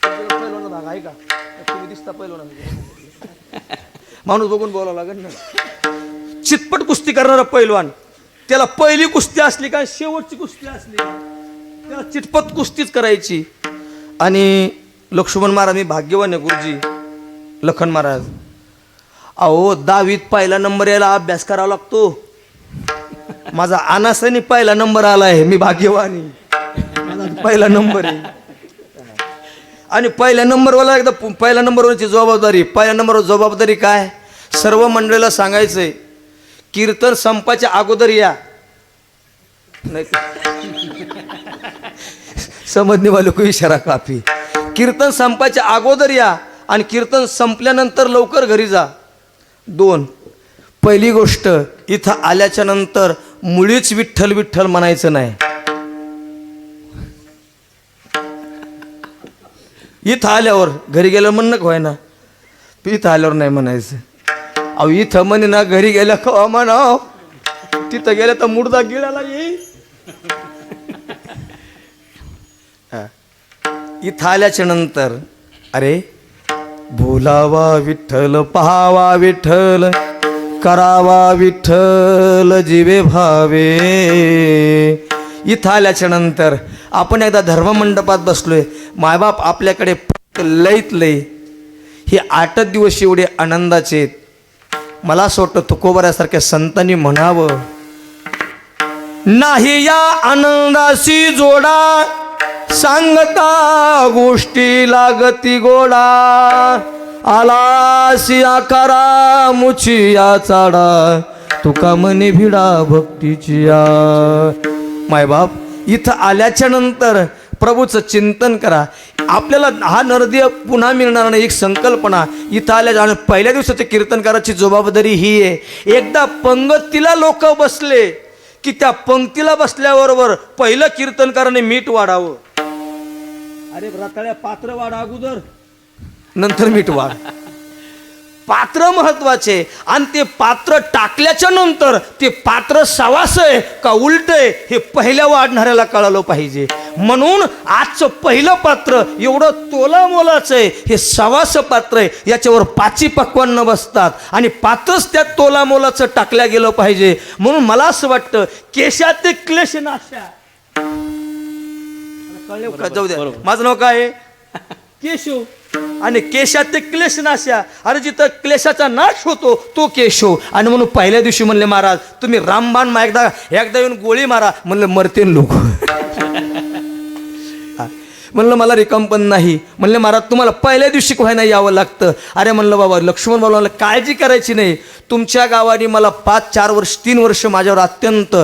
पैलवान भाग आहे का? तुम्ही दिसता पैलवान माणूस बघून बोलावं लागेल ना. चितपट कुस्ती करणारा पैलवान, त्याला पहिली कुस्ती असली का शेवटची कुस्ती असली त्याला चितपट कुस्तीच करायची. आणि लक्ष्मण महाराज, मी भाग्यवान आहे गुरुजी लखन महाराज. अहो 10वीत पहिला नंबर यायला अभ्यास करावा लागतो. माझा अनासनी पहिला नंबर आलाय, मी भाग्यवान आहे, माझा पहिला नंबर आहे. आणि पहिल्या नंबरवाला एकदा पहिल्या नंबरवरची जबाबदारी, पहिल्या नंबरवर जबाबदारी काय? सर्व मंडळीला सांगायचंय कीर्तन संपाच्या अगोदर या. नाही समजने वाले को इशारा काफी. कीर्तन संपायच्या अगोदर या आणि कीर्तन संपल्यानंतर लवकर घरी जा. 2, पहिली गोष्ट इथं आल्याच्या नंतर मुळीच विठ्ठल विठ्ठल म्हणायचं नाही. इथं आल्यावर घरी गेलं म्हणणं होय ना, इथं आल्यावर नाही म्हणायचं. अहो इथं म्हणे ना, घरी गेल्या कवा म्हणाव, तिथं गेल्या तर मुर्दा गिळायला येईल. इथं आल्याच्या नंतर अरे बोलावा विठ्ठल, पहावा विठ्ठल, करावा विठ्ठल जीवे भावे. इथं आल्याच्या नंतर आपण एकदा धर्ममंडपात बसलोय, मायबाप आपल्याकडे लईत लई हे 8 दिवस एवढे आनंदाचे आहेत. मला असं वाटतं तुकोबऱ्यासारख्या संतांनी म्हणावं, नाही या आनंदाशी जोडा, सांगता गोष्टी लागती गोडा, आलासी आकारा मुचिया चाडा, तुका मनी भिडा भक्तीचिया. मायबाप इथं आल्याच्या नंतर प्रभूचं चिंतन करा. आपल्याला हा नरदेह पुन्हा मिळणार नाही, एक संकल्पना इथं आल्या. आणि पहिल्या दिवसाच्या कीर्तनकाराची जबाबदारी ही आहे, एकदा पंगतीला लोक बसले की त्या पंक्तीला बसल्याबरोबर पहिलं कीर्तनकाराने मीठ वाढावं. अरे रताळ्या पात्र वाढ अगोदर, नंतर मीठ वाढ. पात्र महत्वाचे. आणि ते पात्र टाकल्याच्या नंतर ते पात्र सवास आहे का उलट आहे हे पहिल्या वाढणाऱ्याला कळालं पाहिजे. म्हणून आजचं पहिलं पात्र एवढं तोला मोलाचं आहे, हे सवास पात्र आहे. याच्यावर पाची पक्वान न बसतात आणि पात्रच त्यात तोला मोलाचं टाकल्या गेलं पाहिजे. म्हणून मला असं वाटतं केशात क्लेश नाशा. कळले का? जाऊ द्या, माझं नाव काय आहे? केशव. आणि केशात क्लेश नाशा. अरे जिथं क्लेशाचा नाश होतो तो केशव. आणि म्हणून पहिल्या दिवशी म्हणले महाराज तुम्ही रामबाण एकदा येऊन गोळी मारा. म्हणलं मरतेन लोक. म्हणलं मला रिकंपन नाही. म्हणले महाराज तुम्हाला पहिल्या दिवशी व्हायला यावं लागतं. अरे म्हणलं बाबा लक्ष्मण बाबा मला काळजी करायची नाही. तुमच्या गावाने मला 5-4 वर्ष 3 वर्ष माझ्यावर अत्यंत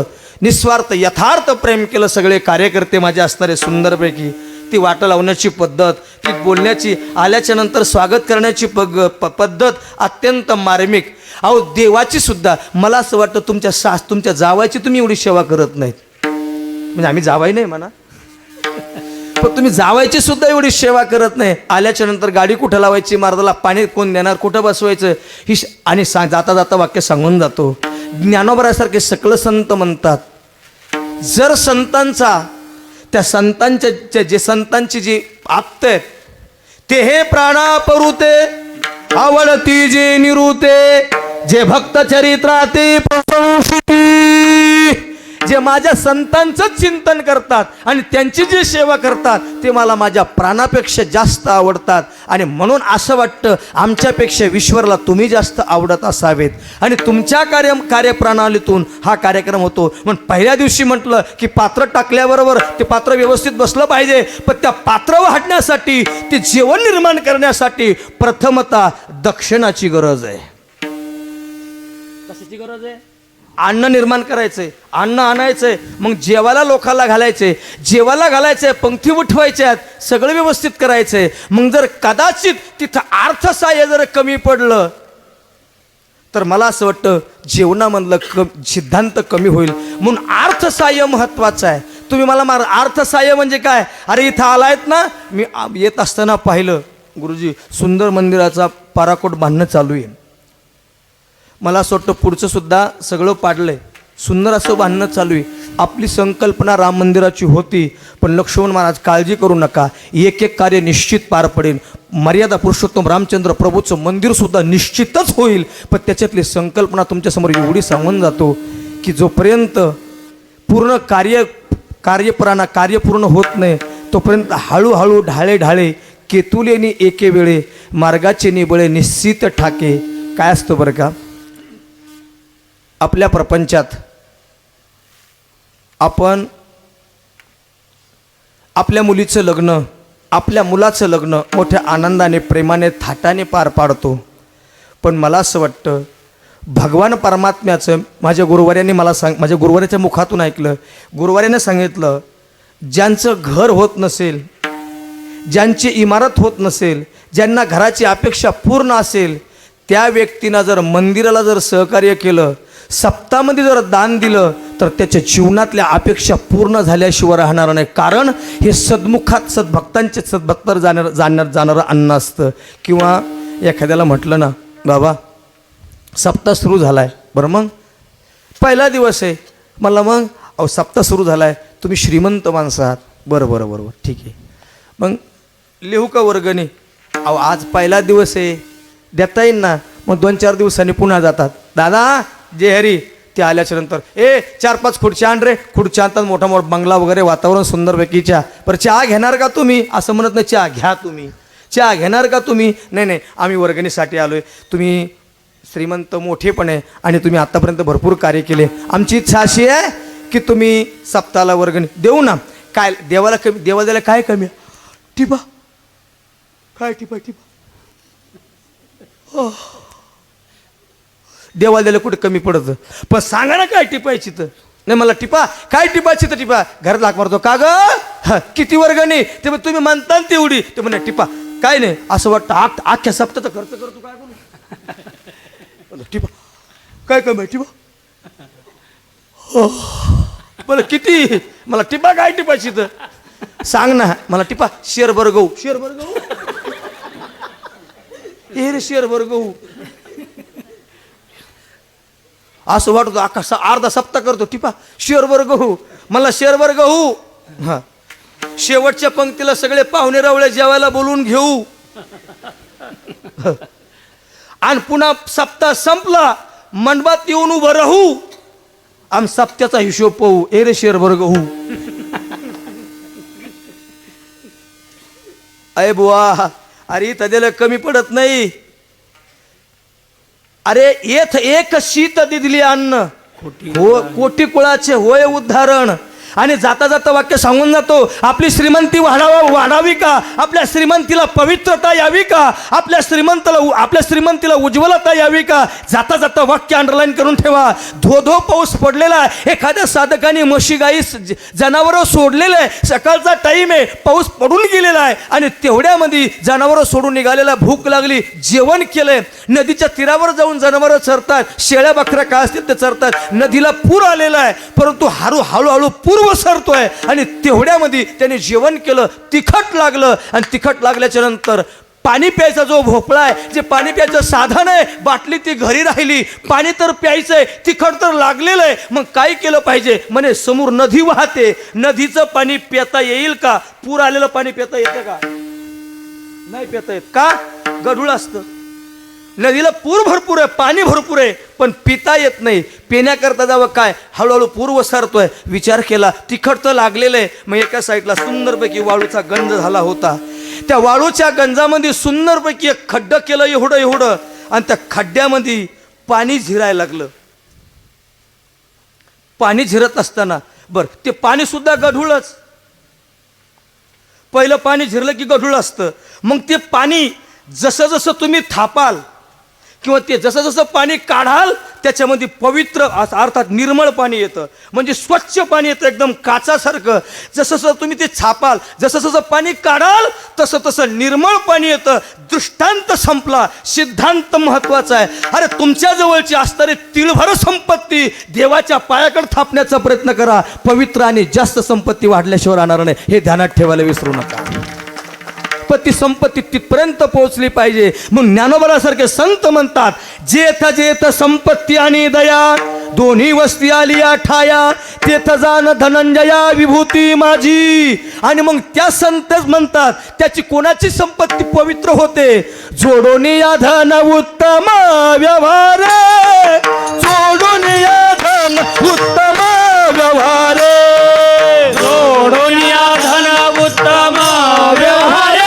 निस्वार्थ यथार्थ प्रेम केलं. सगळे कार्यकर्ते माझे असणारे सुंदरपैकी. ती वाट लावण्याची पद्धत, ती बोलण्याची, आल्याच्या नंतर स्वागत करण्याची पद्धत अत्यंत मार्मिक. अहो देवाची सुद्धा मला असं वाटतं तुमच्या जावायची तुम्ही एवढी सेवा करत नाहीत. म्हणजे आम्ही जावाई नाही म्हणा, पण तुम्ही जावायची सुद्धा एवढी सेवा करत नाही. आल्याच्या नंतर गाडी कुठं लावायची, मार्गाला पाणी कोण देणार, कुठं बसवायचं ही आणि जाता जाता वाक्य सांगून जातो. ज्ञानोबरासारखे सकल संत म्हणतात, जर संतांचा त्या संतांच्या जे संतांची जी आप्त आहेत ते हे प्राणापरुते आवडती जे निरुते जे भक्त चरित्राते प्रशंसिती, जे माझ्या संतांचं चिंतन करतात आणि त्यांची जी सेवा करतात ते मला माझ्या प्राणापेक्षा जास्त आवडतात. आणि म्हणून असं वाटतं आमच्यापेक्षा ईश्वरला तुम्ही जास्त आवडत असावेत. आणि तुमच्या कार्यप्रणालीतून हा कार्यक्रम होतो. म्हणून पहिल्या दिवशी म्हटलं की पात्र टाकल्याबरोबर ते पात्र व्यवस्थित बसलं पाहिजे. पण त्या पात्र वाढण्यासाठी, ते जेवण निर्माण करण्यासाठी प्रथमतः दक्षिणाची गरज आहे. कशाची गरज आहे? अन्न निर्माण करायचंय, अन्न आणायचंय, मग जेवायला लोकांना घालायचंय, जेवायला घालायचंय, पंक्ती उठवायच्यात, सगळं व्यवस्थित करायचंय. मग जर कदाचित तिथं अर्थसहाय्य जर कमी पडलं तर मला असं वाटतं जेवणामधलं सिद्धांत कमी होईल. म्हणून अर्थसहाय्य महत्वाचं आहे. तुम्ही मला अर्थसहाय्य म्हणजे काय? अरे इथं आलायत ना, मी येत असताना पाहिलं गुरुजी सुंदर मंदिराचा पाराकोट बांधणं चालू आहे. मला असं वाटतं पुढचं सुद्धा सगळं पाडलंय, सुंदर असं बांधणं चालू आहे. आपली संकल्पना राम मंदिराची होती, पण लक्ष्मण महाराज काळजी करू नका, एक एक कार्य निश्चित पार पडेल. मर्यादा पुरुषोत्तम रामचंद्र प्रभूचं मंदिरसुद्धा निश्चितच होईल. पण त्याच्यातली संकल्पना तुमच्यासमोर एवढी सांगून जातो की जोपर्यंत पूर्ण कार्य पूर्ण होत नाही तोपर्यंत हळूहळू ढाळे ढाळे केतुलेनी एके वेळे मार्गाचे निबळे निश्चित ठाके. काय असतं बरं का, आपल्या प्रपंचात आपण आपल्या मुलीचं लग्न, आपल्या मुलाचं लग्न मोठ्या आनंदाने, प्रेमाने, थाटाने पार पाडतो. पण मला असं वाटतं भगवान परमात्म्याचं माझ्या गुरुवाऱ्यांनी माझ्या गुरुवाऱ्याच्या मुखातून ऐकलं. गुरुवाऱ्याने सांगितलं, ज्यांचं घर होत नसेल, ज्यांची इमारत होत नसेल, ज्यांना घराची अपेक्षा पूर्ण असेल, त्या व्यक्तीनं जर मंदिराला जर सहकार्य केलं, सप्ताहामध्ये जर दान दिलं तर त्याच्या जीवनातल्या अपेक्षा पूर्ण झाल्याशिवाय राहणार नाही. कारण हे सद्मुखात सद्भक्तांचे सद्भक्तर जाणारं अन्न असतं. किंवा एखाद्याला म्हटलं ना, बाबा सप्ताह सुरू झाला आहे, बरं मग पहिला दिवस आहे, मला मग अहो सप्ताह सुरू झाला आहे, तुम्ही श्रीमंत माणसं आहात, बरं ठीक आहे, मग लिहू का वर्गणी? अहो आज पहिला दिवस आहे, देता येईल ना? मग 2-4 दिवसांनी पुन्हा जातात, दादा जे हरी. ते आल्याच्या नंतर 4-5 खुर्च्या आण रे. खुर्च्या आणतात, मोठा बंगला वगैरे, वातावरण सुंदरपैकी. चहा, बरं चहा घेणार का तुम्ही? असं म्हणत नाही, चहा घ्या तुम्ही. चहा घेणार का तुम्ही? नाही आम्ही वर्गणीसाठी आलोय. तुम्ही श्रीमंत मोठेपण आहे आणि तुम्ही आतापर्यंत भरपूर कार्य केले. आमची इच्छा अशी आहे की तुम्ही सप्ताहाला वर्गणी देऊ ना. काय देवाला कमी, देवाला द्यायला काय कमी? टिपा काय टिपा देवाला द्यायला कुठे कमी पडतं? पण सांगा ना काय टिपायची तर. नाही मला टिपा काय टिपाची तर टिपा घरात लाग मारतो का ग किती वर्गणी ते मग तुम्ही म्हणता तेवढी ते म्हणे टिपा काय नाही असं वाटतं अख्ख्या सप्ताहाचा खर्च करतो काय करू टिपा काय काय माहिती बरं किती मला टिपा काय टिपाची तर सांग ना मला टिपा शेअर बर गहू शेअर बर गहू हे रे शेअर बर गहू असं वाटतो अख्खा अर्धा सप्ताह करतो टिपा शेअर बर गहू मला शेअर बर गहू हा शेवटच्या पंक्तीला सगळे पाहुणे रावळे जेवायला बोलवून घेऊ आणि पुन्हा सप्ताह संपला मंडपात येऊन उभं राहू आम सप्त्याचा हिशोब पाहू ए रे शेअर बर गहू अय बुवा अरे तदेला कमी पडत नाही अरे येथ एक शीत दिली अन्न हो कोटी कुळाचे होय उद्धारण आणि जाता जाता वाक्य सांगून जातो आपली श्रीमंती वाढावी का आपल्या श्रीमंतीला पवित्रता यावी का आपल्या श्रीमंतीला उज्ज्वलता यावी का जाता जाता वाक्य अंडरलाईन करून ठेवा धो धो पाऊस पडलेला आहे एखाद्या साधकाने म्हशी गाई जनावरं सोडलेलं आहे सकाळचा टाइम आहे पाऊस पडून गेलेला आहे आणि तेवढ्यामध्ये जनावरं सोडून निघालेला भूक लागली जेवण केलंय नदीच्या तीरावर जाऊन जनावरं चरतात शेळ्या बकऱ्या काय असतील ते चरतात नदीला पूर आलेला आहे परंतु हळूहळू पूर सरतोय आणि तेवढ्यामध्ये त्याने जेवण केलं तिखट लागलं आणि तिखट लागल्याच्या नंतर पाणी प्यायचा जो भोपळा आहे जे पाणी प्यायचं साधन आहे बाटली ती घरी राहिली पाणी तर प्यायचंय तिखट तर लागलेलं आहे मग काय केलं पाहिजे म्हणे समोर नदी वाहते नदीचं पाणी पिता येईल का पूर आलेलं पाणी पिता येतं का नाही पिता येत का गढूळ असतं नदीला पूर भरपूर आहे पाणी भरपूर आहे पण पिता येत नाही पिण्याकरता जावं काय हळूहळू पूर वसरतोय विचार केला तिखट तर लागलेलं आहे मग एका साईडला सुंदरपैकी वाळूचा गंज झाला होता त्या वाळूच्या गंजामध्ये सुंदरपैकी एक खड्डं केलं एवढं आणि त्या खड्ड्यामध्ये पाणी झिरायला लागलं पाणी झिरत असताना बरं ते पाणी सुद्धा गढूळच पहिलं पाणी झिरलं की गढूळ असतं मग ते पाणी जसं जसं तुम्ही थापाल किंवा ते जसं जसं पाणी काढाल त्याच्यामध्ये पवित्र अर्थात निर्मळ पाणी येतं म्हणजे स्वच्छ पाणी येतं एकदम काचासारखं जसं जसं तुम्ही ते छापाल जसं जसं पाणी काढाल तसं तसं निर्मळ पाणी येतं दृष्टांत संपला सिद्धांत महत्वाचा आहे अरे तुमच्या जवळची असणारी तिळभर संपत्ती देवाच्या पायाकडे थापण्याचा प्रयत्न करा पवित्र आणि जास्त संपत्ती वाढल्याशिवाय राहणार नाही हे ध्यानात ठेवायला विसरू नका पती संपत्ती तिथपर्यंत पोहोचली पाहिजे म्हणून ज्ञानोबासारखे संत म्हणतात जेथ संपत्ती आणि दया दोन्ही वस्ती आली ठाया तेथ जाण धनंजया विभूती माझी आणि मग त्या संतच म्हणतात त्याची कोणाची संपत्ती पवित्र होते जोडून या धन उत्तम व्यवहार जोडून या धन उत्तम व्यवहार जोडून या धन उत्तम व्यवहार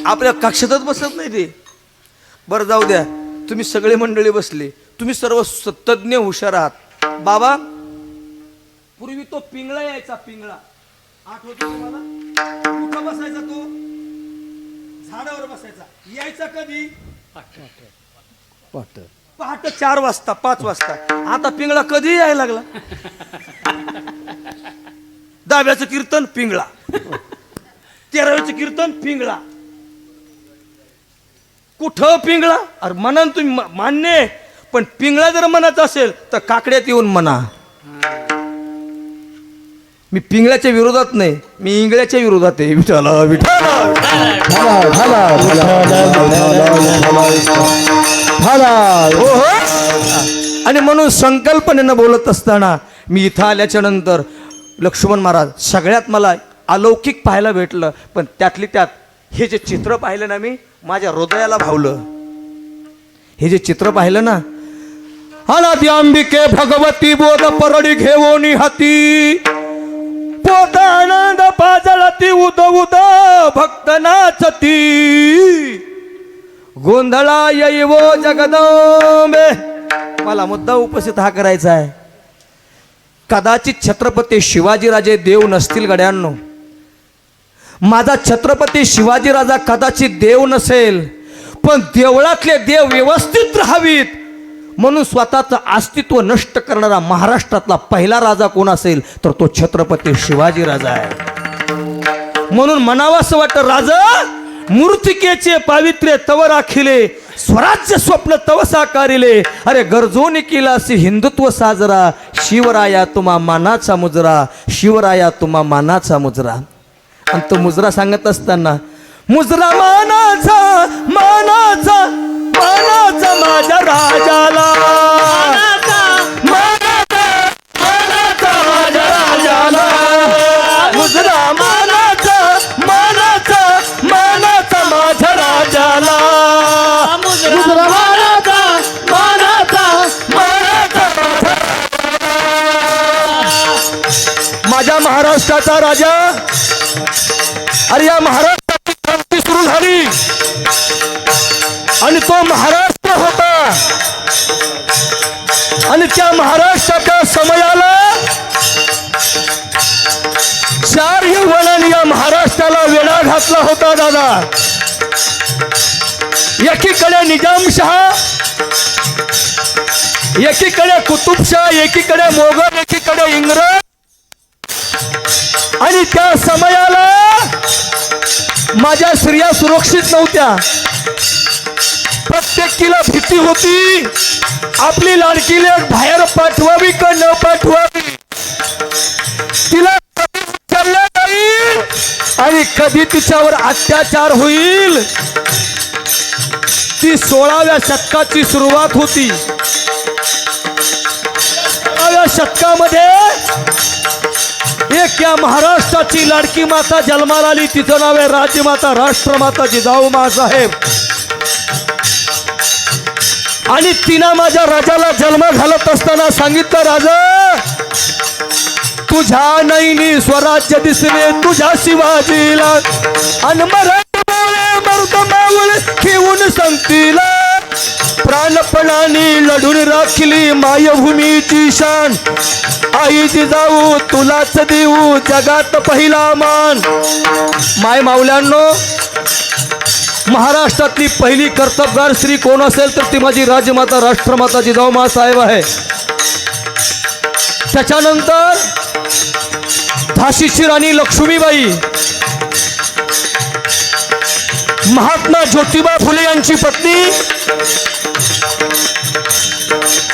आपल्या कक्षातच बसत नाही ते. बरं जाऊ द्या, तुम्ही सगळे मंडळी बसले, तुम्ही सर्व तज्ञ हुशार आहात. बाबा पूर्वी तो पिंगळा यायचा, पिंगळा आठवतो तुम्हाला? कुठं बसायचा तो? झाडावर बसायचा. यायचा कधी? पहाटे 4 वाजता 5 वाजता. आता पिंगळा कधी यायला लागला. दहाव्याचं कीर्तन पिंगळा, 13व्याचं कीर्तन पिंगळा. कुठं पिंगळा? अरे म्हणा तुम्ही मान्य आहे, पण पिंगळा जर म्हणायचं असेल तर काकड्यात येऊन म्हणा. मी पिंगळ्याच्या विरोधात नाही, मी इंगळ्याच्या विरोधात आहे. विठाला विठाला हो हो. आणि म्हणून संकल्पनेनं बोलत असताना मी इथं आल्याच्या नंतर लक्ष्मण महाराज सगळ्यात मला अलौकिक पाहायला भेटलं, पण त्यातली त्यात हे जे चित्र पाहिलं ना, मी माझ्या हृदयाला भावलं. हे जे चित्र पाहिलं ना, अनादी अंबिके भगवती बोध परडी घेऊन हाती, पोत आनंद पाजळती उद उद भक्त नाचती, गोंधळा येवो जगदंबे. मला मुद्दा उपस्थित हा करायचा आहे. कदाचित छत्रपती शिवाजीराजे देव नसतील गड्यांनो, माझा छत्रपती शिवाजीराजा कदाचित देव नसेल, पण देवळातले देव व्यवस्थित राहावीत म्हणून स्वतःचं अस्तित्व नष्ट करणारा महाराष्ट्रातला पहिला राजा कोण असेल तर तो छत्रपती शिवाजीराजा आहे. म्हणून म्हणावंसं वाटतं, राजा मूर्तिकेचे पावित्र्य तव राखिले, स्वराज्य स्वप्न तव साकारिले, अरे गरजोनी केला असे हिंदुत्व साजरा, शिवराया तुम्हा मानाचा मुजरा, शिवराया तुम्हा मानाचा मुजरा. आणि तो मुजरा सांगत असताना, मुजरा मानाचा मानाचा मानाचा माझ्या राजाला, मानाचा मानाचा माझ्या राजाला, मुजरा मानाचा मानाचा मानाचा माझ्या राजाला, मुजरा मानाचा मानाचा मानाचा माझ्या महाराष्ट्राचा राजा. अरे या महाराष्ट्राची क्रांती सुरू झाली आणि तो महाराष्ट्र होता, आणि त्या महाराष्ट्राच्या समयाला 4 युवकांनी या महाराष्ट्राला वेढा घातला होता दादा. एकीकडे निजामशाह, एकीकडे कुतुबशाह, एकीकडे मोगल, एकीकडे इंग्रज. आणि त्या समयाला माझ्या स्त्रिया सुरक्षित नव्हत्या. प्रत्येकीला भीती होती, आपली लाडकी लेक बाहेर पाठवावी का न पाठवावी, तिला कधी विचारलं जाईल आणि कधी तिच्यावर अत्याचार होईल. ती 16व्या शतकाची सुरुवात होती. 16व्या शतकामध्ये एक या महाराष्ट्राची लाडकी माता जन्माला आली, तिचं नाव आहे राजमाता राष्ट्रमाता जिजाऊ साहेब. आणि तिनं माझ्या राजाला जन्म घालत असताना सांगितलं, राजा तुझ्या नैनी स्वराज्य दिसले तुझ्या शिवाजीला, आणि मर्द मावळे घेऊन संगतीला, प्राणपणाने लढून राखली मायभूमीची शान, आई जिजाऊ तुलाच देऊ जगात पहिला मान. माय मावल्यांनो, महाराष्ट्रातली पहिली कर्तबगार स्त्री कोण असेल तर ती माझी राजमाता राष्ट्रमाता जिजाऊ साहेब आहे. त्याच्यानंतर झाशीची राणी लक्ष्मीबाई, महात्मा ज्योतिबा फुले यांची पत्नी,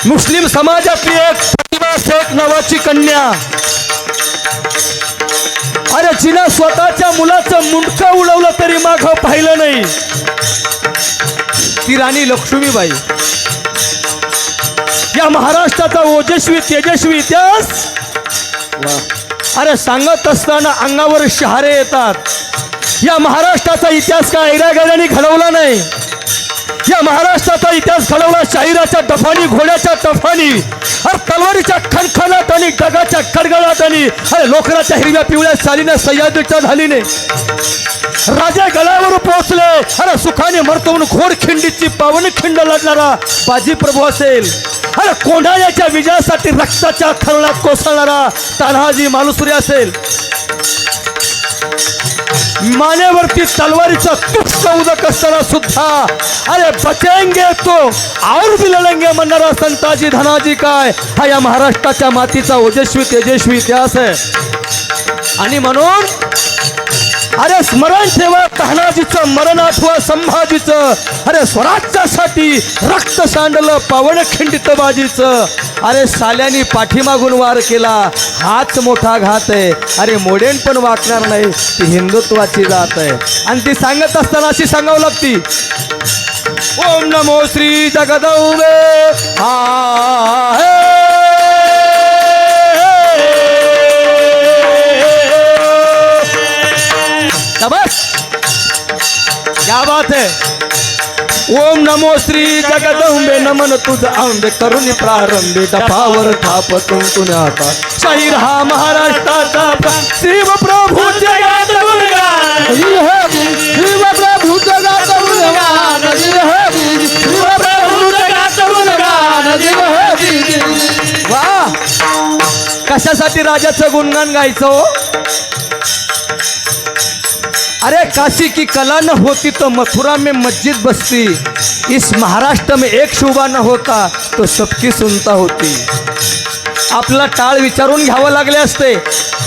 मुस्लिम समाजातली एक प्रतिभा शेख नावाची कन्या. अरे जिनं स्वतःच्या मुलाचं मुंडकं उडवलं तरी मागं पाहिलं नाही, ती राणी लक्ष्मीबाई. या महाराष्ट्राचा ओजस्वी तेजस्वी इतिहास अरे सांगत असताना अंगावर शहारे येतात. या महाराष्ट्राचा इतिहास काय ऐरागड्याने घडवला नाही, या महाराष्ट्राचा इतिहास घडवला शाहिराच्या डफानी, घोड्याच्या टफानी, अरे तलवारीच्या खणखणात आणि डगाच्या कडगडात आणि अरे लोखराच्या हिरव्या पिवळ्या सालीने सह्याद्रीच्या झालीने राजा गळावर पोहोचले. अरे सुखाने मरतो म्हणून घोड खिंडीची पावन खिंड लढणारा बाजी प्रभू असेल. अरे कोंढाण्याच्या विजयासाठी रक्ताच्या खरणात कोसळणारा तान्हाजी मालुसरे असेल. मानेवरती तलवारीचा तुष्ट उदक असताना सुद्धा अरे बचेंगे तो और भी लढेंगे म्हणणारा संताजी धनाजी काय हा या महाराष्ट्राच्या मातीचा ओजस्वी तेजस्वी इतिहास आहे. आणि म्हणून अरे स्मरण ठेवा तान्हाजीचं, मरण आठवा संभाजीचं. अरे स्वराज्यासाठी रक्त सांडलं पावन खिंडित बाजीचं. अरे साल्यानी पाठीमागून वार केला हाच मोठा घात आहे. अरे मोडेन पण वाकणार नाही, ती हिंदुत्वाची जात आहे. आणि ती सांगत असताना अशी सांगावं लागती, ओम नमो श्री जगदंबे बस क्या बात है. ओम नमो श्री जगदंबे नमन तुझ आंबे करुणी प्रारंभे डफावर थाप तुंतुण्याचा शाहीर हा महाराष्ट्राचा शिव प्रभू जगात गुणगान शिव प्रभू जगात गुणगान शिव प्रभू जगात गुणगान. वाह, कशासाठी राजाचं गुणगान गायचं हो? अरे काशी की कला न होती तो मथुरा में मस्जिद बसती. इस महाराष्ट्र में एक शोभा न होता तो सबकी सुनता होती. आपला टाळ विचारून घ्यावं लागले असते.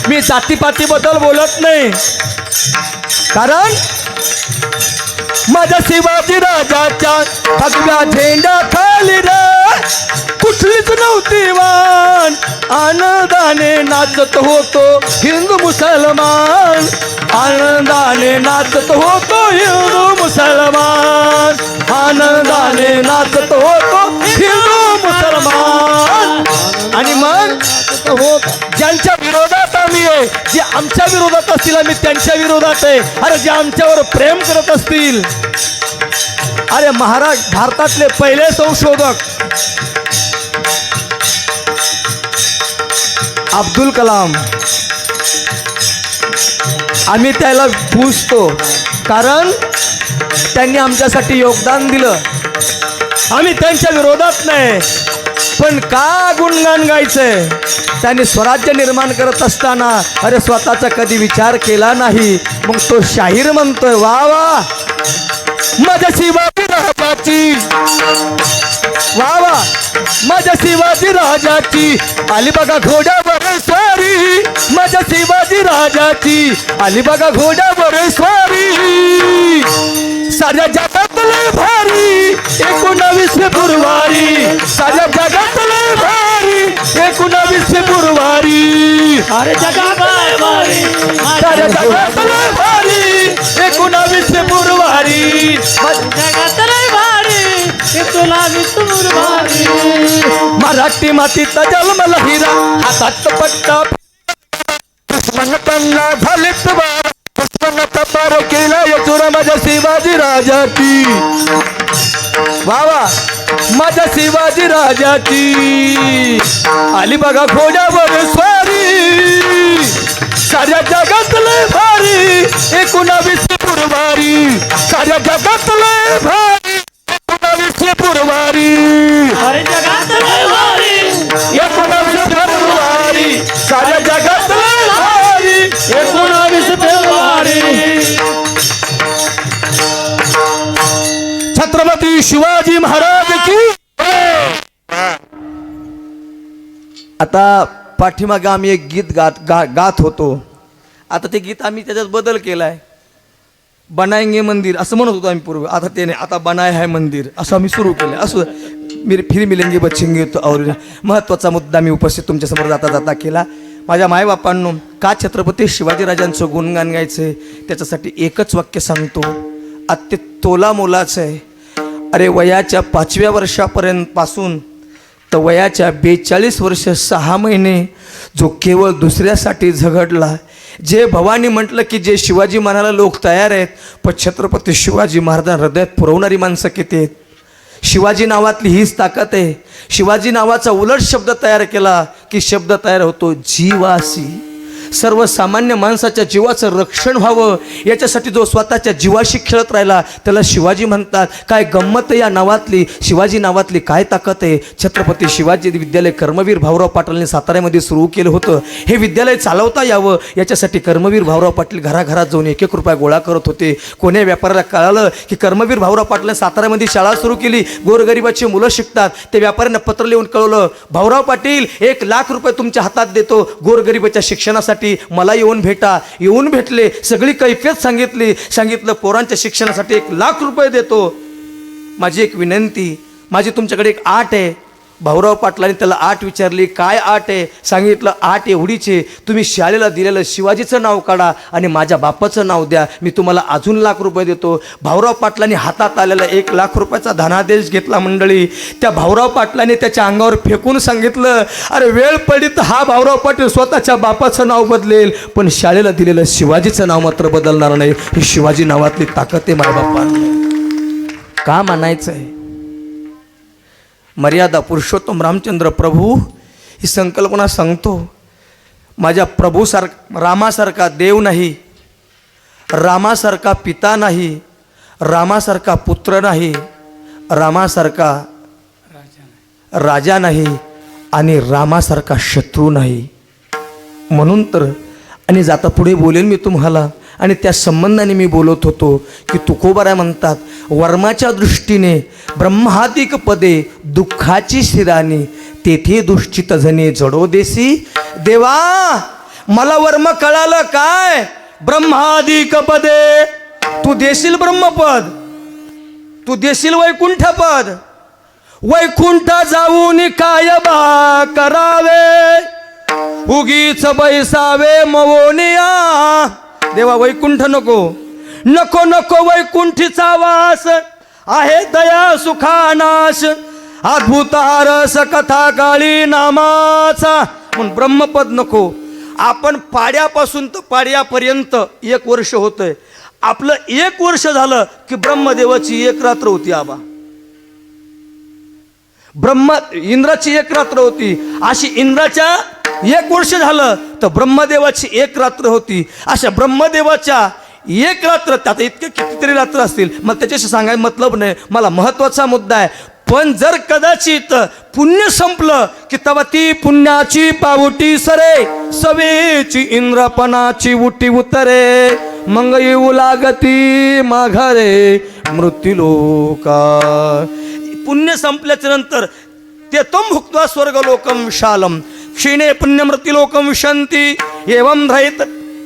मी जातीपातीबद्दल बोलत नाही, कारण माझ्या शिवाजी राजाच्या भगव्या झेंडा खाली रे कुठलीच नव्हती वाण. आनंदाने नाचत होतो हिंदू मुसलमान, आनंदाने नाचत होतो हिंदू मुसलमान, आनंदाने नाचत होतो हिंदू मुसलमान. आणि मग ज्यांच्या विरोधात आम्ही आहे, जे आमच्या विरोधात असतील आम्ही त्यांच्या विरोधात आहे. अरे जे आमच्यावर प्रेम करत असतील, अरे भारतातले पहिले संशोधक अब्दुल कलाम, आम्ही त्याला पूजतो कारण त्यांनी आमच्यासाठी योगदान दिलं. आम्ही त्यांच्या विरोधात नाही, पण का गुणगान गायचंय? त्यांनी स्वराज्य निर्माण करत असताना अरे स्वतःचा कधी विचार केला नाही, मग तो शाहीर म्हणतोय वा वा माझ्या शिवाजी राजाची, वा वा माझ्या शिवाजी राजाची आली बघा घोड्यावर स्वारी, माझ्या शिवाजी राजाची आली बघा घोड्यावर स्वारी. साऱ्या जगातले भारी 19 फेब्रुवारी, साऱ्या जगातले भारी 19 फेब्रुवारी. अरे जगातले भारी, साऱ्या जगातले भारी 19 फेब्रुवारी, जगातले भारी 19 फेब्रुवारी. मराठी मातीचा जन्मला हिरा हातात पट्टा दुश्मनांना झालीत वार, दुश्मनाचा पार केला यचुरा माझ्या शिवाजी राजाची, वा वा माझ्या शिवाजी राजाची आली बघा घोड्यावर स्वारी. साऱ्या जगातले भारी 19 फेब्रुवारी, साऱ्या जगातले भारी 19 फेब्रुवारी. अरे जगातले भारी 19 फेब्रुवारी, साऱ्या जगातले भारी 19 फेब्रुवारी. छत्रपती शिवाजी महाराज की. आता पाठीमागे आम्ही एक गीत गात होतो. आता ते गीत आम्ही त्याच्यात बदल केलाय. बनाएंगे मंदिर असं म्हणत होतो आम्ही पूर्वी, आता ते नाही, आता बनाय है मंदिर असं आम्ही सुरू केलं. असं फिर मिलेंगे बचेंगे तो और. महत्त्वाचा मुद्दा मी उपस्थित तुमच्यासमोर जाता जाता केला. माझ्या मायबापांनो का छत्रपती शिवाजीराजांचं गुणगान गायचं त्याच्यासाठी एकच वाक्य सांगतो, अत्य तोला मोलाचं आहे. अरे वयाच्या 5व्या वर्षापर्यंत पासून तर वयाच्या 42 वर्ष 6 महिने जो केवळ दुसऱ्यासाठी झगडला, जे भवानी म्हटलं की जे शिवाजी महाराजाला लोक तयार आहेत, पण छत्रपती शिवाजी महाराजांना हृदयात पुरवणारी माणसं किती आहेत. शिवाजी नावातली हीच ताकद आहे. शिवाजी नावाचा उलट शब्द तयार केला की शब्द तयार होतो जीवासी. सर्वसामान्य माणसाच्या जीवाचं रक्षण व्हावं याच्यासाठी जो स्वतःच्या जीवाशी खेळत राहिला त्याला शिवाजी म्हणतात. काय गंमत या नावातली, शिवाजी नावातली काय ताकद आहे. छत्रपती शिवाजी विद्यालय कर्मवीर भाऊराव पाटलांनी साताऱ्यामध्ये सुरू केलं होतं. हे विद्यालय चालवता यावं याच्यासाठी कर्मवीर भाऊराव पाटील घराघरात जाऊन 1-1 रुपया गोळा करत होते. कोण्या व्यापाऱ्याला कळालं की कर्मवीर भाऊराव पाटलांनी साताऱ्यामध्ये शाळा सुरू केली, गोरगरिबाची मुलं शिकतात. ते व्यापाऱ्यांना पत्र लिहून कळवलं, भाऊराव पाटील 1 लाख रुपये तुमच्या हातात देतो गोरगरिबाच्या शिक्षणासाठी, मला येऊन भेटा. येऊन भेटले, सगळी कैफियत सांगितलं पोरांच्या शिक्षणासाठी 1 लाख रुपये देतो. माझी एक विनंती, माझी तुमच्याकडे एक आट आहे. भाऊराव पाटलांनी त्याला आट विचारली, काय आट आहे. सांगितलं, आट एवढीचे, तुम्ही शाळेला दिलेलं शिवाजीचं नाव काढा आणि माझ्या बापाचं नाव द्या, मी तुम्हाला अजून 1 लाख रुपये देतो. भाऊराव पाटलांनी हातात आलेला 1 लाख रुपयाचा धनादेश घेतला. मंडळी, त्या भाऊराव पाटलांनी त्याच्या अंगावर फेकून सांगितलं, अरे वेळ पडली तर हा भाऊराव पाटील स्वतःच्या बापाचं नाव बदलेल, पण शाळेला दिलेलं शिवाजीचं नाव मात्र बदलणार नाही. ही शिवाजी नावातली ताकद आहे मायबापांना. का म्हणायचं आहे? मर्यादा पुरुषोत्तम रामचंद्र प्रभू ही संकल्पना सांगतो. माझ्या रामासारखा देव नाही, रामासारखा पिता नाही, रामासारखा पुत्र नाही, रामासारखा राजा नाही आणि रामासारखा शत्रू नाही. म्हणून तर, आणि जाता पुढे बोलेन मी तुम्हाला, आणि त्या संबंधाने मी बोलत होतो की तुकोबाराय म्हणतात, वर्माच्या दृष्टीने ब्रह्मादिक पदे दुःखाची शिराणी, तेथे दुश्चित जने जडो देसी. देवा, मला वर्म कळालं काय, ब्रह्मादिक पदे, तू देशील ब्रह्मपद, तू देशील वैकुंठपद. वैकुंठ जाऊन काय बा करावे, उगीच बैसावे मवोनिया. देवा, वैकुंठ नको, नको नको वैकुंठीचा वास, आहे दया सुखानाश, अद्भुत रस कथा काळी नामाचा. म्हणून ब्रह्मपद नको. आपण पाड्यापासून तर पाड्यापर्यंत 1 वर्ष होतंय. आपलं 1 वर्ष झालं की ब्रह्मदेवाची 1 रात्र होती. आबा, इंद्राची 1 रात्र होती. अशी इंद्राच्या 1 वर्ष झालं तर ब्रह्मदेवाची 1 रात्र होती. अशा ब्रह्मदेवाच्या 1 रात्र, आता इतके कितीतरी रात्र असतील, मग त्याच्याशी सांगायला मतलब नाही. मला महत्वाचा मुद्दा आहे, पण जर कदाचित पुण्य संपलं की तेव्हा ती पुण्याची पावटी सरे, सवेची इंद्रपणाची उटी उतरे, मग येऊ लागती माघारे मृत्यूलोका. पुण्य संपल्याच्या नंतर ते तम भुक्त्वा स्वर्गलोकम विशालम, क्षीणे पुण्यमृत्युलोकम विशंती,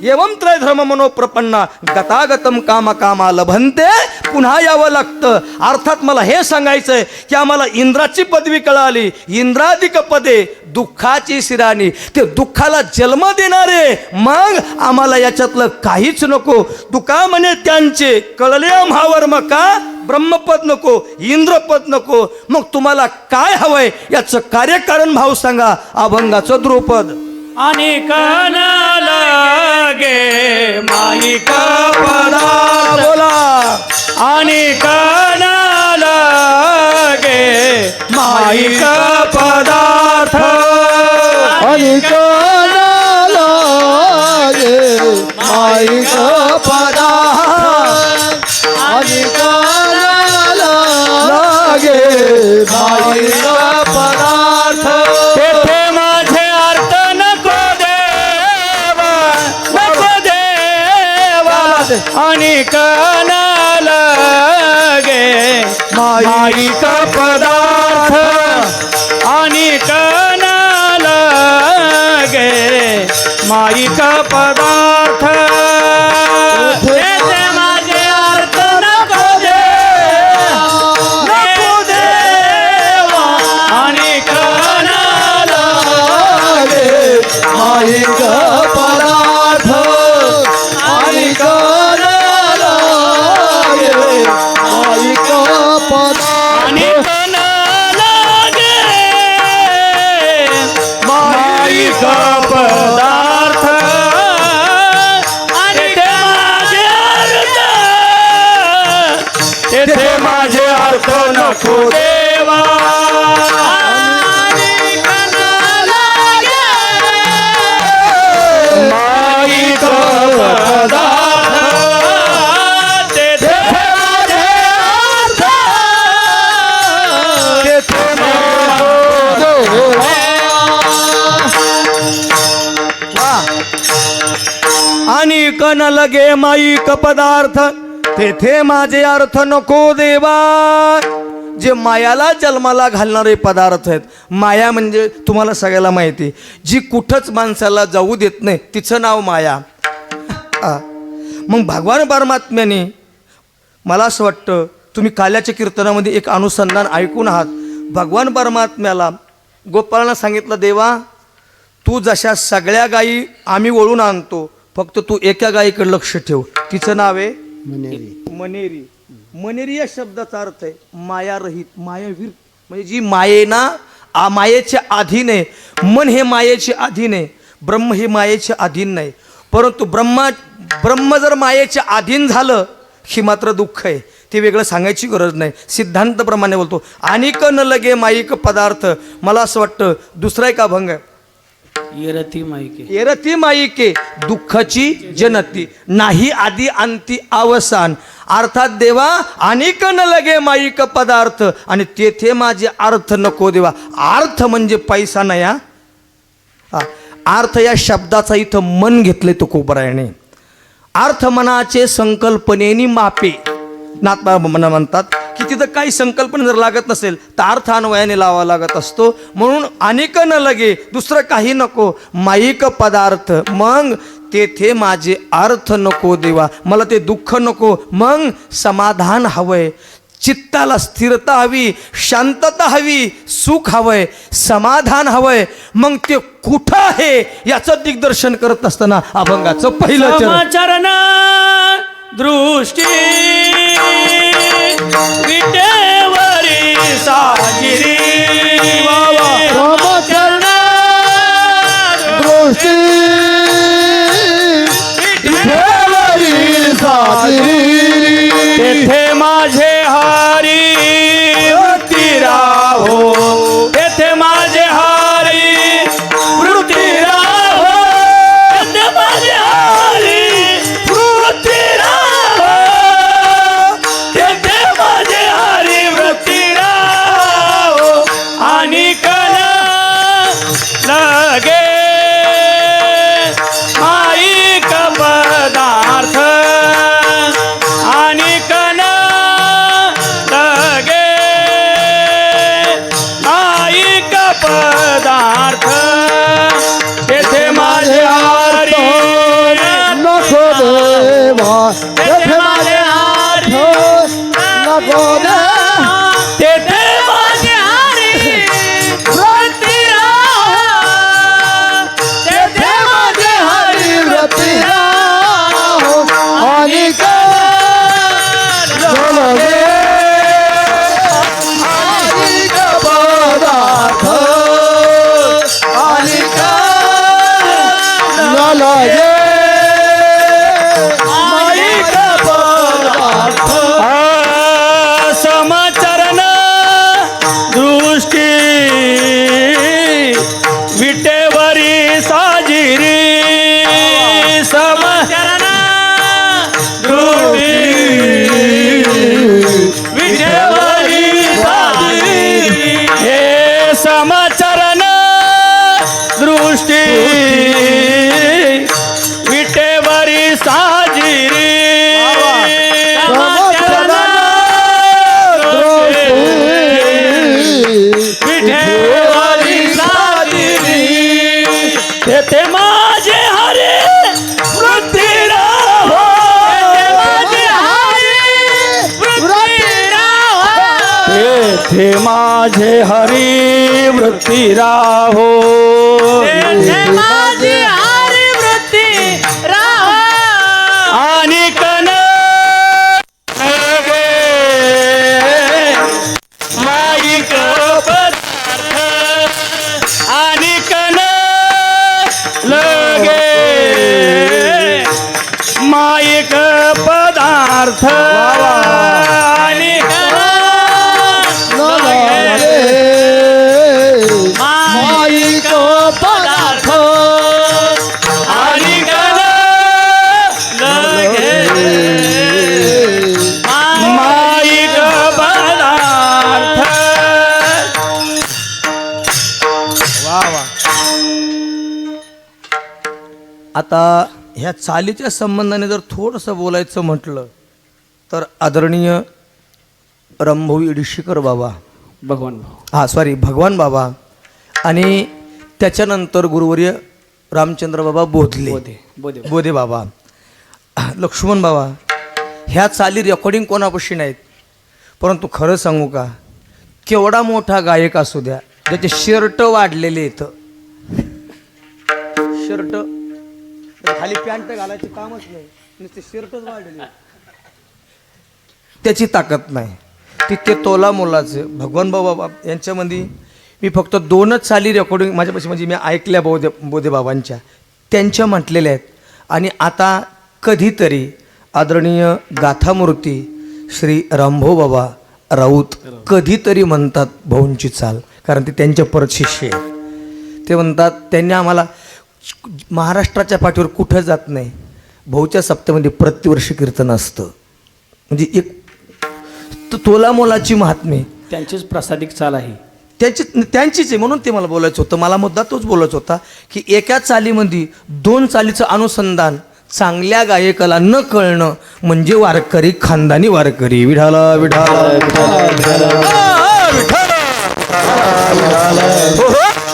एवं त्रय धर्म मनोप्रपन्ना, गतागतम कामा लभंते. पुन्हा यावं लागतं. अर्थात मला हे सांगायचंय की आम्हाला इंद्राची पदवी कळाली, इंद्रादिक पदे दुःखाची शिराणी, ते दुःखाला जन्म देणारे. मग आम्हाला याच्यातलं काहीच नको. तुका म्हणे त्यांचे कळले महावर्म का, ब्रह्मपद नको, इंद्रपद नको. मग तुम्हाला काय हवंय याचं कार्यकारण भाव सांगा. अभंगाचं द्रुपद. अनेकान लागे माईका पदा, बोला, अनेकान लागे माईका पदार्थ, अनेकान लागे माईका पदार्थ, अनेकान लागे माईका पदार्थ. तेथे माझे अर्थ नको देवा, नको देवा, अनेकान लागे माईका पदार्थ, अनेकान लागे माईका पदार्थ. तेथे माझे अर्थ नको देवा, नको देवा, अनेकान लागे माईका पदार्थ, अनेकान लागे माईका पदार्थ, अनेकान लागे माईका पदार्थ. तेथे माझे अर्थ नको दे, आणि कन लगे माईक पदार्थ तेथे माझे अर्थ नको देवा. जे मायाला जन्माला घालणारे पदार्थ आहेत. माया म्हणजे तुम्हाला सगळ्याला माहिती, जी कुठंच माणसाला जाऊ देत नाही तिचं नाव माया. मग भगवान परमात्म्याने, मला असं वाटतं तुम्ही काल्याच्या कीर्तनामध्ये एक अनुसंधान ऐकून आहात. भगवान परमात्म्याला गोपाळांना सांगितलं, देवा तू जशा सगळ्या गायी आम्ही वळून आणतो, फक्त तू एका गायीकडे लक्ष ठेव. तिचं नाव आहे मनेरी. मनेरी या शब्दाचा अर्थ आहे मायारहित, मायावीर. म्हणजे जी मायेना मायेच्या अधीन आहे. मन हे मायेचे अधीन आहे, ब्रह्म हे मायेचे अधीन नाही. परंतु ब्रह्म जर मायेचे अधीन झालं ही मात्र दुःख आहे. ते वेगळं सांगायची गरज नाही. सिद्धांतप्रमाणे बोलतो. अनिक न लगे माईक पदार्थ. मला असं वाटतं दुसरा एक अभंग आहे, येरती माईके दुःखाची जनती नाही आधी अंती अवसान. अर्थात देवा अनिक न लगे माईक पदार्थ आणि तेथे माझे अर्थ नको देवा. अर्थ म्हणजे पैसा नाही हा. अर्थ या शब्दाचा इथं मन घेतले तुकोबरायाने. अर्थ मनाचे संकल्पनेनी मापे. नाथ म्हणतात की तिथं काही संकल्पना जर लागत नसेल तर अर्थ अन्वयाने लावा लागत असतो. म्हणून अनेक न लगे, दुसरं काही नको, माईक पदार्थ, मग तेथे माझे अर्थ नको देवा. मला ते दुःख नको, मग समाधान हवंय. चित्ताला स्थिरता हवी, शांतता हवी, सुख हवंय, समाधान हवंय. मग ते कुठं आहे याचं दिग्दर्शन करत असताना अभंगाचं पहिलं चरण दृष्टी विटेवरी साजिरी. रामचरण दृष्टी विटेवरी साजिरी. तेथे माझे हरी वृत्ती राहो. तेथे माझे हरी वृत्ती राहो. तेथे माझे हरी वृत्ती राहो. तेथे माझे हरी वृत्ती राहो. आणि कन लगे माईक पदार्थ. आणि कन लगे माईक पदार्थ. तेथे माझे हरी नको देवा. तेथे माझे हरी नको देवा. तेथे माझे हरी वृत्ती राहो. तेथे माझे हरी वृत्ती राहो. आणि माईक पदार्थ. आणि माईक पदार्थ. समचरण दृष्टी विटेवरी साजिरी. समचरण दृष्टी विटेवरी साजिरी. हे समचरण दृष्टी विटेवरी साजिरी. समचरण विटेवरी साजिरी. तेथे माझे हरी वृत्ती राहो. तेथे माझे हरी वृत्ती राहो. तेथे माझे हरी वृत्ती राहो. तेथे माझे हरी वृत्ती राहो. आणि कन लगे माईक पदार्थ. आणि कन लगे माईक पदार्थ. आणि कन लगे माईक पदार्थ. आणि कन लगे माईक पदार्थ. आता ह्या चालीच्या संबंधाने जर थोडंसं बोलायचं म्हटलं तर आदरणीय रंभाऊ इडशीकर बाबा, भगवान भगवान बाबा आणि त्याच्यानंतर गुरुवर्य रामचंद्र बाबा बोधले, बोधे बाबा, लक्ष्मण बाबा, ह्या चाली रेकॉर्डिंग कोणापाशी नाहीत. परंतु खरं सांगू का, केवढा मोठा गायक असू द्या, त्याचे शर्ट वाढलेले इथं, शर्ट खाली पॅन्ट घालायचे कामच नाही, नुसते शर्टच वाढलेले, त्याची ताकद नाही. तिथे तोला मोलाचे भगवान बाबा यांच्यामध्ये मी फक्त 2च चाली रेकॉर्डिंग माझ्यापाशी म्हणजे मी ऐकल्या बोधे बाबांच्या, त्यांच्या म्हटलेल्या आहेत. आणि आता कधीतरी आदरणीय गाथामूर्ती श्री रामभाऊ बाबा राऊत कधीतरी म्हणतात भाऊंची चाल, कारण ते त्यांच्या परत शिष्य आहेत. ते म्हणतात त्यांनी आम्हाला महाराष्ट्राच्या पाठीवर कुठं जात नाही, भाऊच्या सप्त्यामध्ये प्रतिवर्षी कीर्तन असतं. म्हणजे एक तोला मोलाची महात्मे, त्यांचीच प्रसादिक चाल आहे, त्यांचीच आहे. म्हणून ते मला बोलायचं होतं, मला मुद्दा तोच बोलायचा होता की एका चालीमध्ये 2 चालीचं अनुसंधान चांगल्या गायकाला न कळणं म्हणजे वारकरी खानदानी वारकरी. विठाला विठाला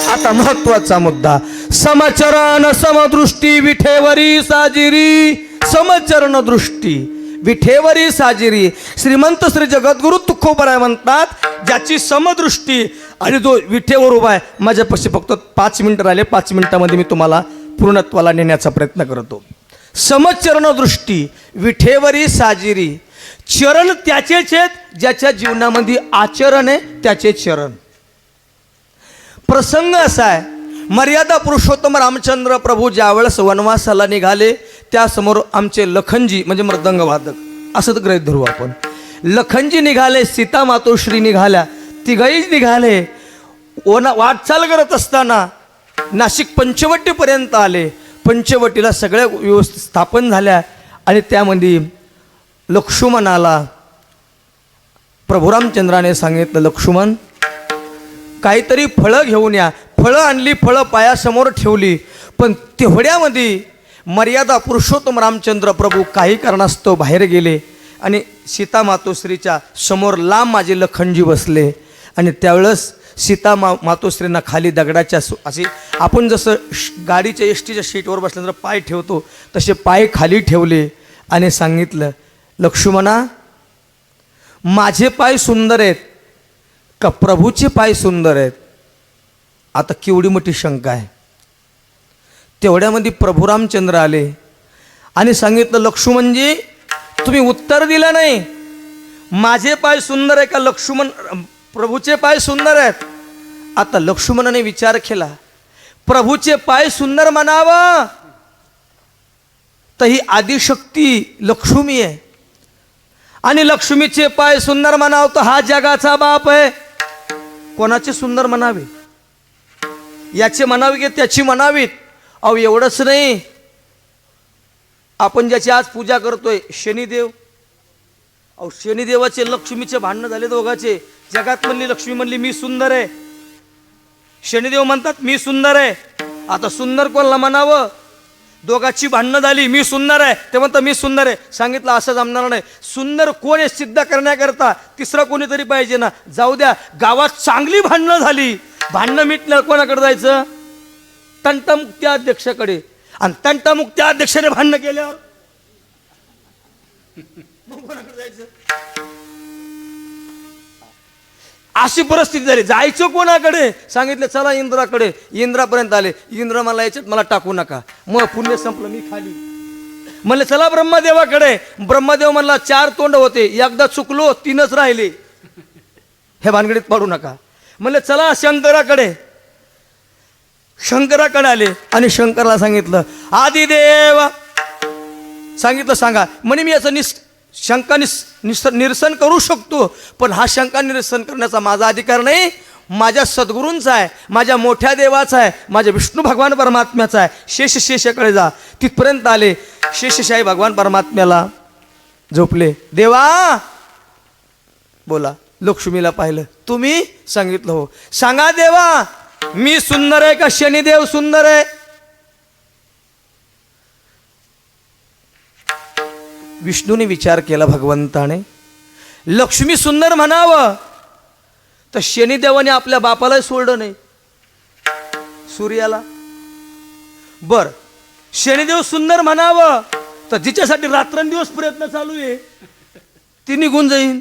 आता महत्वाचा मुद्दा, समचरण समदृष्टी विठेवरी साजिरी, समचरण दृष्टी विठेवरी साजिरी. श्रीमंत श्री जगद्गुरु तुकोबराय म्हणतात, ज्याची समदृष्टी आणि जो विठेवर उभा आहे. माझ्यापाशी फक्त 5 मिनिटं राहिले, 5 मिनिटामध्ये मी तुम्हाला पूर्णत्वाला नेण्याचा प्रयत्न करतो. समचरण दृष्टी विठेवरी साजिरी, चरण त्याचेच आहेत ज्याच्या जीवनामध्ये आचरण आहे त्याचे चरण. प्रसंग असा आहे, मर्यादा पुरुषोत्तम रामचंद्र प्रभू ज्यावेळेस वनवासाला निघाले, त्यासमोर आमचे लखनजी म्हणजे मृदंग वादक असं तर गृहीत धरू आपण. लखनजी निघाले, सीता मातोश्री निघाल्या, तिघाईच निघाले. वाटचाल करत असताना नाशिक पंचवटीपर्यंत आले. पंचवटीला सगळ्या व्यवस्थित स्थापन झाल्या आणि त्यामध्ये लक्ष्मणाला प्रभू रामचंद्राने सांगितलं, लक्ष्मण काहीतरी फळं घेऊन या. फळं आणली, फळं पायासमोर ठेवली, पण तेवढ्यामध्ये मर्यादा पुरुषोत्तम रामचंद्र प्रभू काही कारणास्तव बाहेर गेले आणि सीता मातोश्रीच्या समोर लांब माझे लखनजी बसले. आणि त्यावेळेस सीता मातोश्रींना खाली दगडाच्या असे आपण जसं गाडीच्या एसटीच्या सीटवर बसल्यानंतर पाय ठेवतो तसे पाय खाली ठेवले आणि सांगितलं, लक्ष्मणा माझे पाय सुंदर आहेत का प्रभूचे पाय सुंदर आहेत? आता केवढी मोठी शंका आहे. तेवढ्यामध्ये प्रभू रामचंद्र आले आणि सांगितलं, लक्ष्मणजी तुम्ही उत्तर दिलं नाही, माझे पाय सुंदर आहे का प्रभूचे पाय सुंदर आहेत? आता लक्ष्मणाने विचार केला, प्रभूचे पाय सुंदर म्हणावं तर ही आदिशक्ती लक्ष्मी आहे आणि लक्ष्मीचे पाय सुंदर म्हणावं तर हा जगाचा बाप आहे. कोणाचे सुंदर म्हणावे? याचे म्हणावे की त्याची म्हणावीत? अहो एवढंच नाही, आपण ज्याची आज पूजा करतोय शनिदेव, अहो शनिदेवाचे लक्ष्मीचे भांडणं झाले दोघाचे. जगात म्हणली लक्ष्मी म्हणली मी सुंदर आहे, शनिदेव म्हणतात मी सुंदर आहे. आता सुंदर कोणाला म्हणावं? दोघाची भांडणं झाली, मी सुंदर आहे, ते म्हणतात मी सुंदर आहे. सांगितलं असं जमणार नाही, सुंदर कोण आहे सिद्ध करण्याकरता तिसरा कोणीतरी पाहिजे ना. जाऊ द्या, गावात चांगली भांडणं झाली, भांडणं मिटणार कोणाकडे जायचं? तंटमुक्ती अध्यक्षाकडे. आणि तंटमुक्ती अध्यक्षाने भांडणं केल्यावर कोणाकडे जायचं? अशी परिस्थिती झाली, जायचं कोणाकडे? सांगितलं चला इंद्राकडे. इंद्रापर्यंत आले, इंद्र मला याच्यात मला टाकू नका. मग पुण्य संपलं, मी खाली. म्हणले चला ब्रह्मदेवाकडे. ब्रह्मदेव म्हणला 4 तोंड होते, एकदा चुकलो 3च राहिले, हे भानगडीत पडू नका. म्हणले चला शंकराकडे. शंकराकडे आले आणि शंकरला सांगितलं, आदिदेव सांगितलं सांगा. म्हणे मी याचं शंका निरसन करू शकतो, पण हा शंका निरसन करण्याचा माझा अधिकार नाही, माझ्या सद्गुरूंचा आहे, माझ्या मोठ्या देवाचा आहे, माझ्या विष्णू भगवान परमात्म्याचा आहे. शेषाकडे जा. तिथपर्यंत आले, शेषशाही भगवान परमात्म्याला झोपले. देवा बोला. लक्ष्मीला पाहिलं, तुम्ही? सांगितलं हो. सांगा देवा, मी सुंदर आहे का शनिदेव सुंदर आहे? विष्णूने विचार केला भगवंताने, लक्ष्मी सुंदर म्हणावं तर शनिदेवाने आपल्या बापालाही सोडलं नाही, सूर्याला. बर, शनिदेव सुंदर म्हणावं तर जिच्यासाठी रात्रंदिवस प्रयत्न चालू आहे ती निघून जाईन.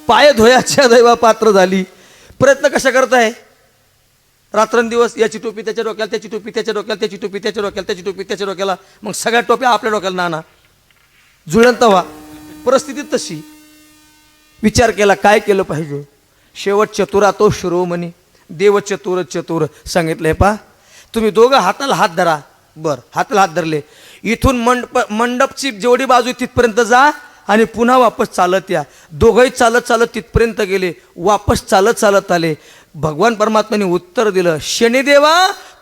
पाय धोयाच्या दैवा पात्र झाली. प्रयत्न कशा करताय? रात्रंदिवस याची टोपी त्याच्या डोक्याला, त्याची टोपी त्याच्या डोक्याला, त्याची टोपी त्याच्या डोक्याला, त्याची टोपी त्याच्या डोक्याला, मग सगळ्या टोप्या आपल्या डोक्याला नाना जुळंत व्हा. परिस्थिती तशी. विचार केला काय केलं पाहिजे. शेवट चतुरा तो शिरोमणी, देव चतुर चतुर. सांगितलंय पा तुम्ही दोघं हाताला हात धरा. बर, हाताला हात धरले. इथून मंडपची जेवढी बाजू तिथपर्यंत जा आणि पुन्हा वापस चालत या. दोघंही चालत चालत तिथपर्यंत गेले, वापस चालत चालत आले. भगवान परमात्म्याने उत्तर दिलं, शनिदेवा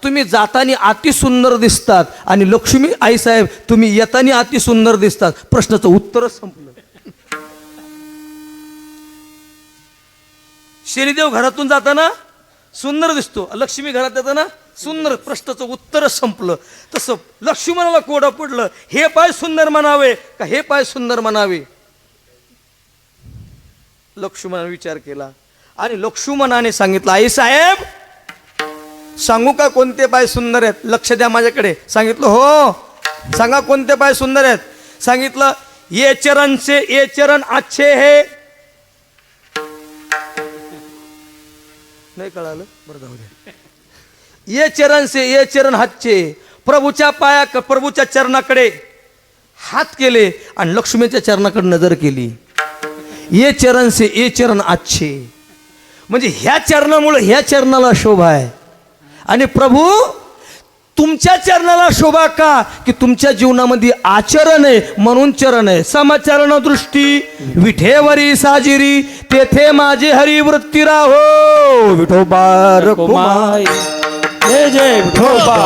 तुम्ही जाताना अति सुंदर दिसतात आणि लक्ष्मी आईसाहेब तुम्ही येताना अति सुंदर दिसतात. प्रश्नाचं उत्तरच संपलं. शनिदेव घरातून जाताना सुंदर दिसतो, लक्ष्मी घरात येताना सुंदर. प्रश्नाचं उत्तर संपलं. तसं लक्ष्मणाला कोडं पडलं, हे पाय सुंदर म्हणावे का हे पाय सुंदर म्हणावे. लक्ष्मणाने विचार केला आणि लक्ष्मणाने सांगितलं, आई साहेब सांगू का कोणते पाय सुंदर आहेत? लक्ष द्या माझ्याकडे. सांगितलं हो सांगा कोणते पाय सुंदर आहेत. सांगितलं ये चरण से ये चरण अच्छे है. नाही कळालं? बरं जाऊ द्या. ये चरण से ये चरण अच्छे. प्रभूच्या प्रभूच्या चरणाकडे हात केले आणि लक्ष्मीच्या चरणाकडे नजर केली. ये चरण से ये चरण अच्छे म्हणजे ह्या चरणामुळे ह्या चरणाला शोभा आहे. आणि प्रभू तुमच्या चरणाला शोभा का की तुमच्या जीवनामध्ये आचरण आहे म्हणून चरण आहे. समचरण दृष्टी विठेवरी साजिरी तेथे माझे हरी वृत्ती राहो. विठोबा रखुमाई जय जय विठोबा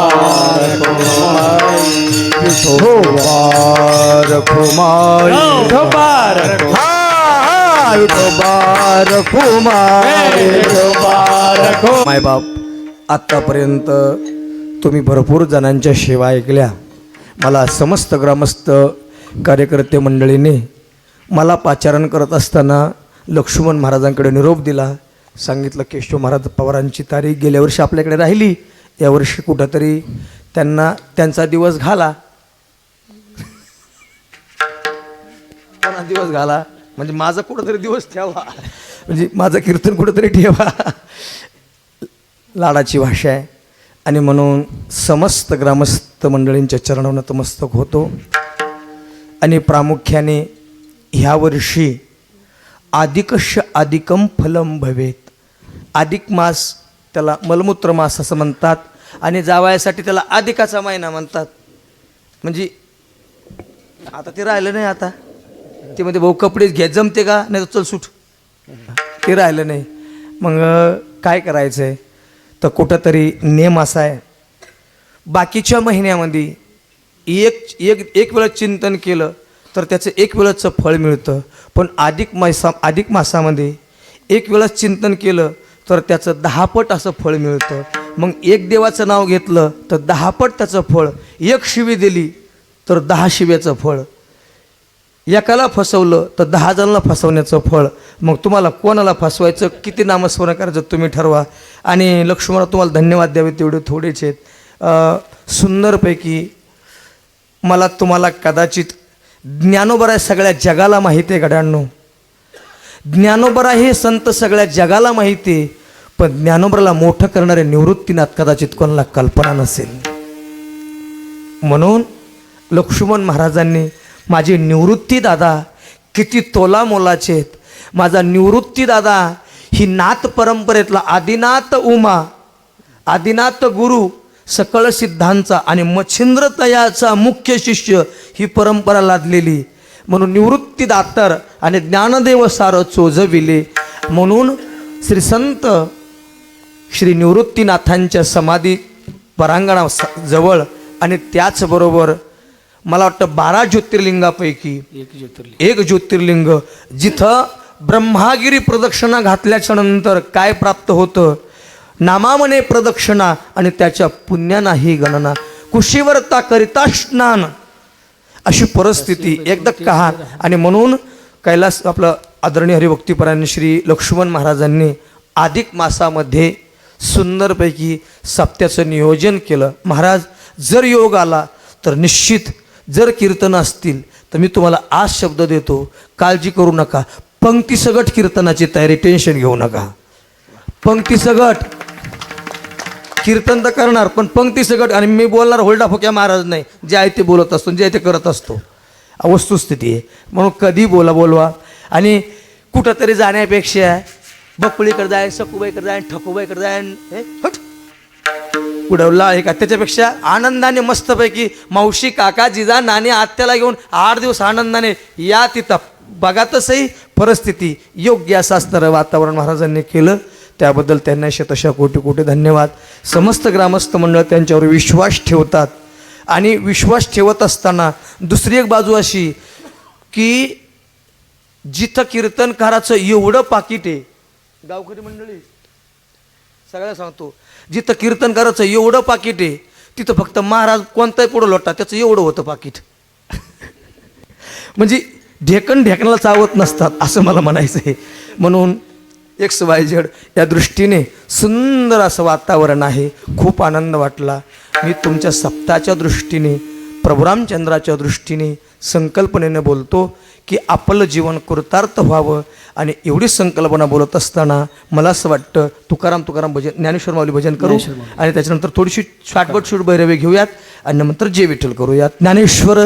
रखुमाई मायबाप आत्तापर्यंत तुम्ही भरपूर जणांच्या सेवा ऐकल्या. मला समस्त ग्रामस्थ कार्यकर्ते मंडळीने मला पाचारण करत असताना लक्ष्मण महाराजांकडे निरोप दिला. सांगितलं केशव महाराज पवारांची तारीख गेल्या वर्षी आपल्याकडे राहिली, यावर्षी कुठंतरी त्यांना त्यांचा दिवस घाला. दिवस घाला म्हणजे माझा कुठंतरी दिवस ठेवा, म्हणजे माझं कीर्तन कुठंतरी ठेवा. लाडाची भाषा आहे. आणि म्हणून समस्त ग्रामस्थ मंडळींच्या चरणावर नतमस्तक होतो. आणि प्रामुख्याने ह्या वर्षी अधिकश अधिकम फलम भवेत. अधिक मास त्याला मलमूत्र मास असं म्हणतात आणि जावयासाठी त्याला अधिकाचा महिना म्हणतात. म्हणजे आता ते राहिलं नाही. आता ते मध्ये भाऊ कपडे घ्या जमते का नाही तर चल सूट, ते राहिलं नाही. मग काय करायचं आहे तर कुठंतरी नेम असा आहे बाकीच्या महिन्यामध्ये एक वेळा चिंतन केलं तर त्याचं एक वेळाचं फळ मिळतं. पण अधिक मासामध्ये एक वेळा चिंतन केलं तर त्याचं 10 पट असं फळ मिळतं. मग एक देवाचं नाव घेतलं तर 10 पट त्याचं फळ. एक शिवी दिली तर 10 शिव्याचं फळ. एकाला फसवलं तर 10 जणांना फसवण्याचं फळ. मग तुम्हाला कोणाला फसवायचं, किती नामस्मरण करायचं तुम्ही ठरवा. आणि लक्ष्मणा तुम्हाला धन्यवाद द्यावे तेवढे थोडेच आहेत. सुंदरपैकी मला तुम्हाला कदाचित ज्ञानोबरा सगळ्या जगाला माहिती आहे गड्यांनो. ज्ञानोबरा हे संत सगळ्या जगाला माहिती आहे. पण ज्ञानोबराला मोठं करणारे निवृत्तीनाथ कदाचित कोणाला कल्पना नसेल. म्हणून लक्ष्मण महाराजांनी माझे निवृत्ती दादा किती तोला मोलाचे आहेत. माझा निवृत्ती दादा ही नाथ परंपरेतला आदिनाथ उमा, आदिनाथ गुरु, सकळ सिद्धांचा आणि मच्छिंद्र तयाचा मुख्य शिष्य ही परंपरा लादलेली. म्हणून निवृत्ती दातर आणि ज्ञानदेव सार चोजविले. म्हणून श्री संत श्री निवृत्तीनाथांच्या समाधी परांगणाजवळ आणि त्याचबरोबर मला वाटतं 12 ज्योतिर्लिंगापैकी एक ज्योतिर्लिंग जिथं ब्रह्मागिरी प्रदक्षिणा घातल्याच्या नंतर काय प्राप्त होतं, नामामने प्रदक्षिणा आणि त्याच्या पुण्यानाही गणना. कुशीवरता करिता स्नान अशी परिस्थिती एकदा कहार. आणि म्हणून कैलास आपलं आदरणीय हरिभक्तीपरायण श्री लक्ष्मण महाराजांनी अधिक मासामध्ये सुंदरपैकी सप्त्याचं नियोजन केलं. महाराज जर योग आला तर निश्चित, जर कीर्तन असतील तर मी तुम्हाला आज शब्द देतो, काळजी करू नका. पंक्तीसगट कीर्तनाची तयारी, टेन्शन घेऊ नका. पंक्तीसगट कीर्तन तर करणार, पण पंक्तीसगट. आणि मी बोलणार होल्डा फोक्या महाराज नाही, जे आहे ते बोलत असतो, जे आहे ते करत असतो. वस्तुस्थिती आहे. म्हणून कधी बोलवा. आणि कुठंतरी जाण्यापेक्षा बकुळीकडे जाय, सकुबाईकडे जाय, ठकूबाईकडे जाय, उडवला आहे का, त्याच्यापेक्षा आनंदाने मस्तपैकी मावशी, काका, जिजा, नाणे, आत्याला घेऊन 8 दिवस आनंदाने या तिथं. बघा तसंही परिस्थिती योग्य असं असणारं वातावरण महाराजांनी केलं. त्याबद्दल त्यांना शतशः कोटी कोटी धन्यवाद. समस्त ग्रामस्थ मंडळ त्यांच्यावर विश्वास ठेवतात. आणि विश्वास ठेवत असताना दुसरी एक बाजू अशी की जिथं कीर्तनकाराचं एवढं पाकिट आहे, गावकरी मंडळी सगळ्या सांगतो, जिथं कीर्तनकाराचं एवढं पाकिट आहे तिथं फक्त महाराज कोणताही पुढं लोटा त्याचं एवढं होतं पाकिट. म्हणजे ढेकणाला चावत नसतात असं मला म्हणायचं आहे. म्हणून XYZ या दृष्टीने सुंदर असं वातावरण आहे. खूप आनंद वाटला. मी तुमच्या सप्ताहाच्या दृष्टीने, प्रभू रामचंद्राच्या दृष्टीने संकल्पनेने बोलतो की आपलं जीवन कृतार्थ व्हावं. आणि एवढी संकल्पना बोलत असताना मला असं वाटतं तुकाराम भजन, ज्ञानेश्वर माऊली भजन करू आणि त्याच्यानंतर थोडीशी शाटबट भैरवे घेऊयात आणि नंतर जे विठ्ठल करूयात. ज्ञानेश्वर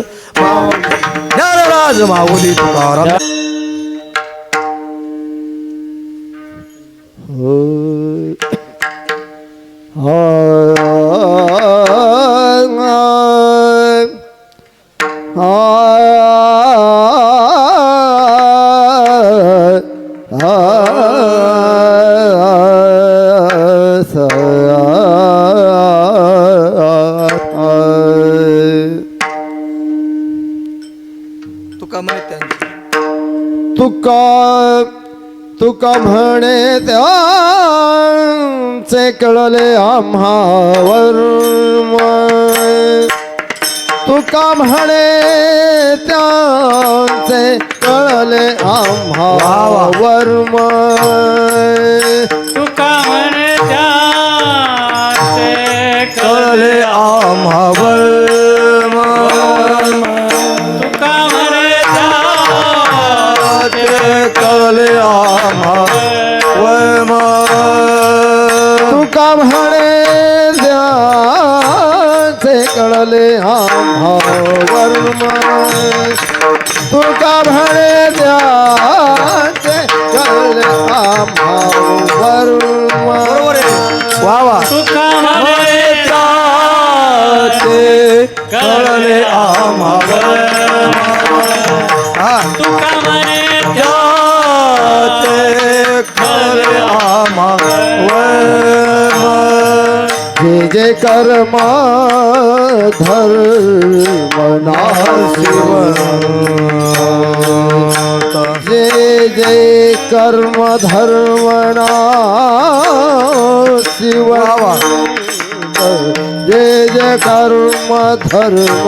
ज्ञानराज माऊली तुकाराम. तुका म्हणे तुका म्हणे त्यांचे कळले आम्हावर, तुका म्हणे त्यांचे कळले आम्हावर, तुका म्हणे त्याचे कळले आम्हावर, तुका म्हणे त्याचे कळले आम्हावर, तुका म्हणे त्याचे कळले आम्हावर, तुका म्हणे त्याचे कळले आम्हावर. वा वा. तुका म्हणे त्याचे कळले आम्हावर, तुका म्हणे त्याचे कळले आम्हावर. जे जे कर्म धर्म नाशिवंत, जे जे कर्म धर्म नाशिवंत, जे जे कर्म धर्म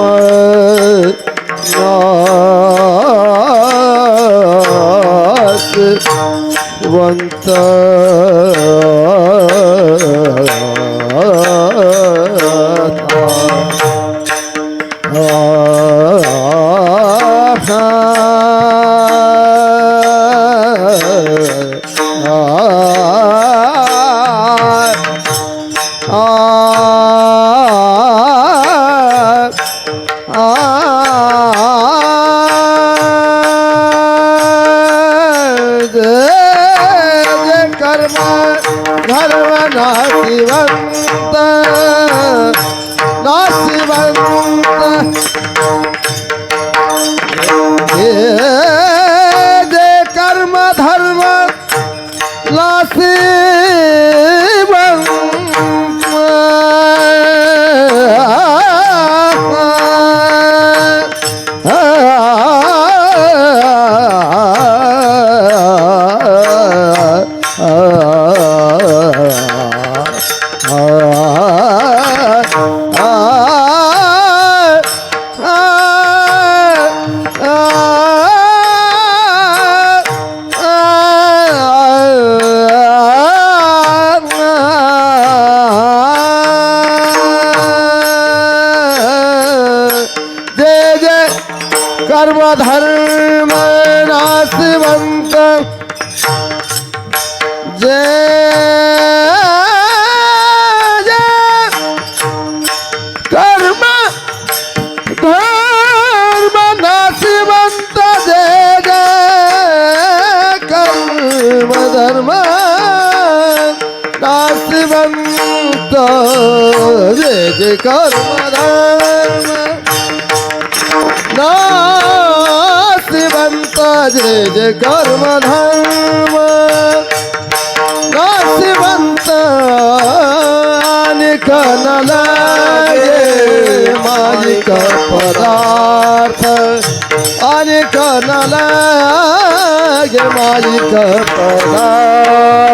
नाशिवंत, कर्म धर्म नाशिवंत, नाशिवंत, जे कर्म धर्म नाशिवंत, कर्म धर्म नाशवंत जय कर्म धर्म नाशवंत जय कर्म धर्म नाशवंत जय कर्म धर्म नाशवंत जय कर्म धर्म नाशवंत निकन लागे मालिक पदार्थ अनेक लागे मालिक पदार्थ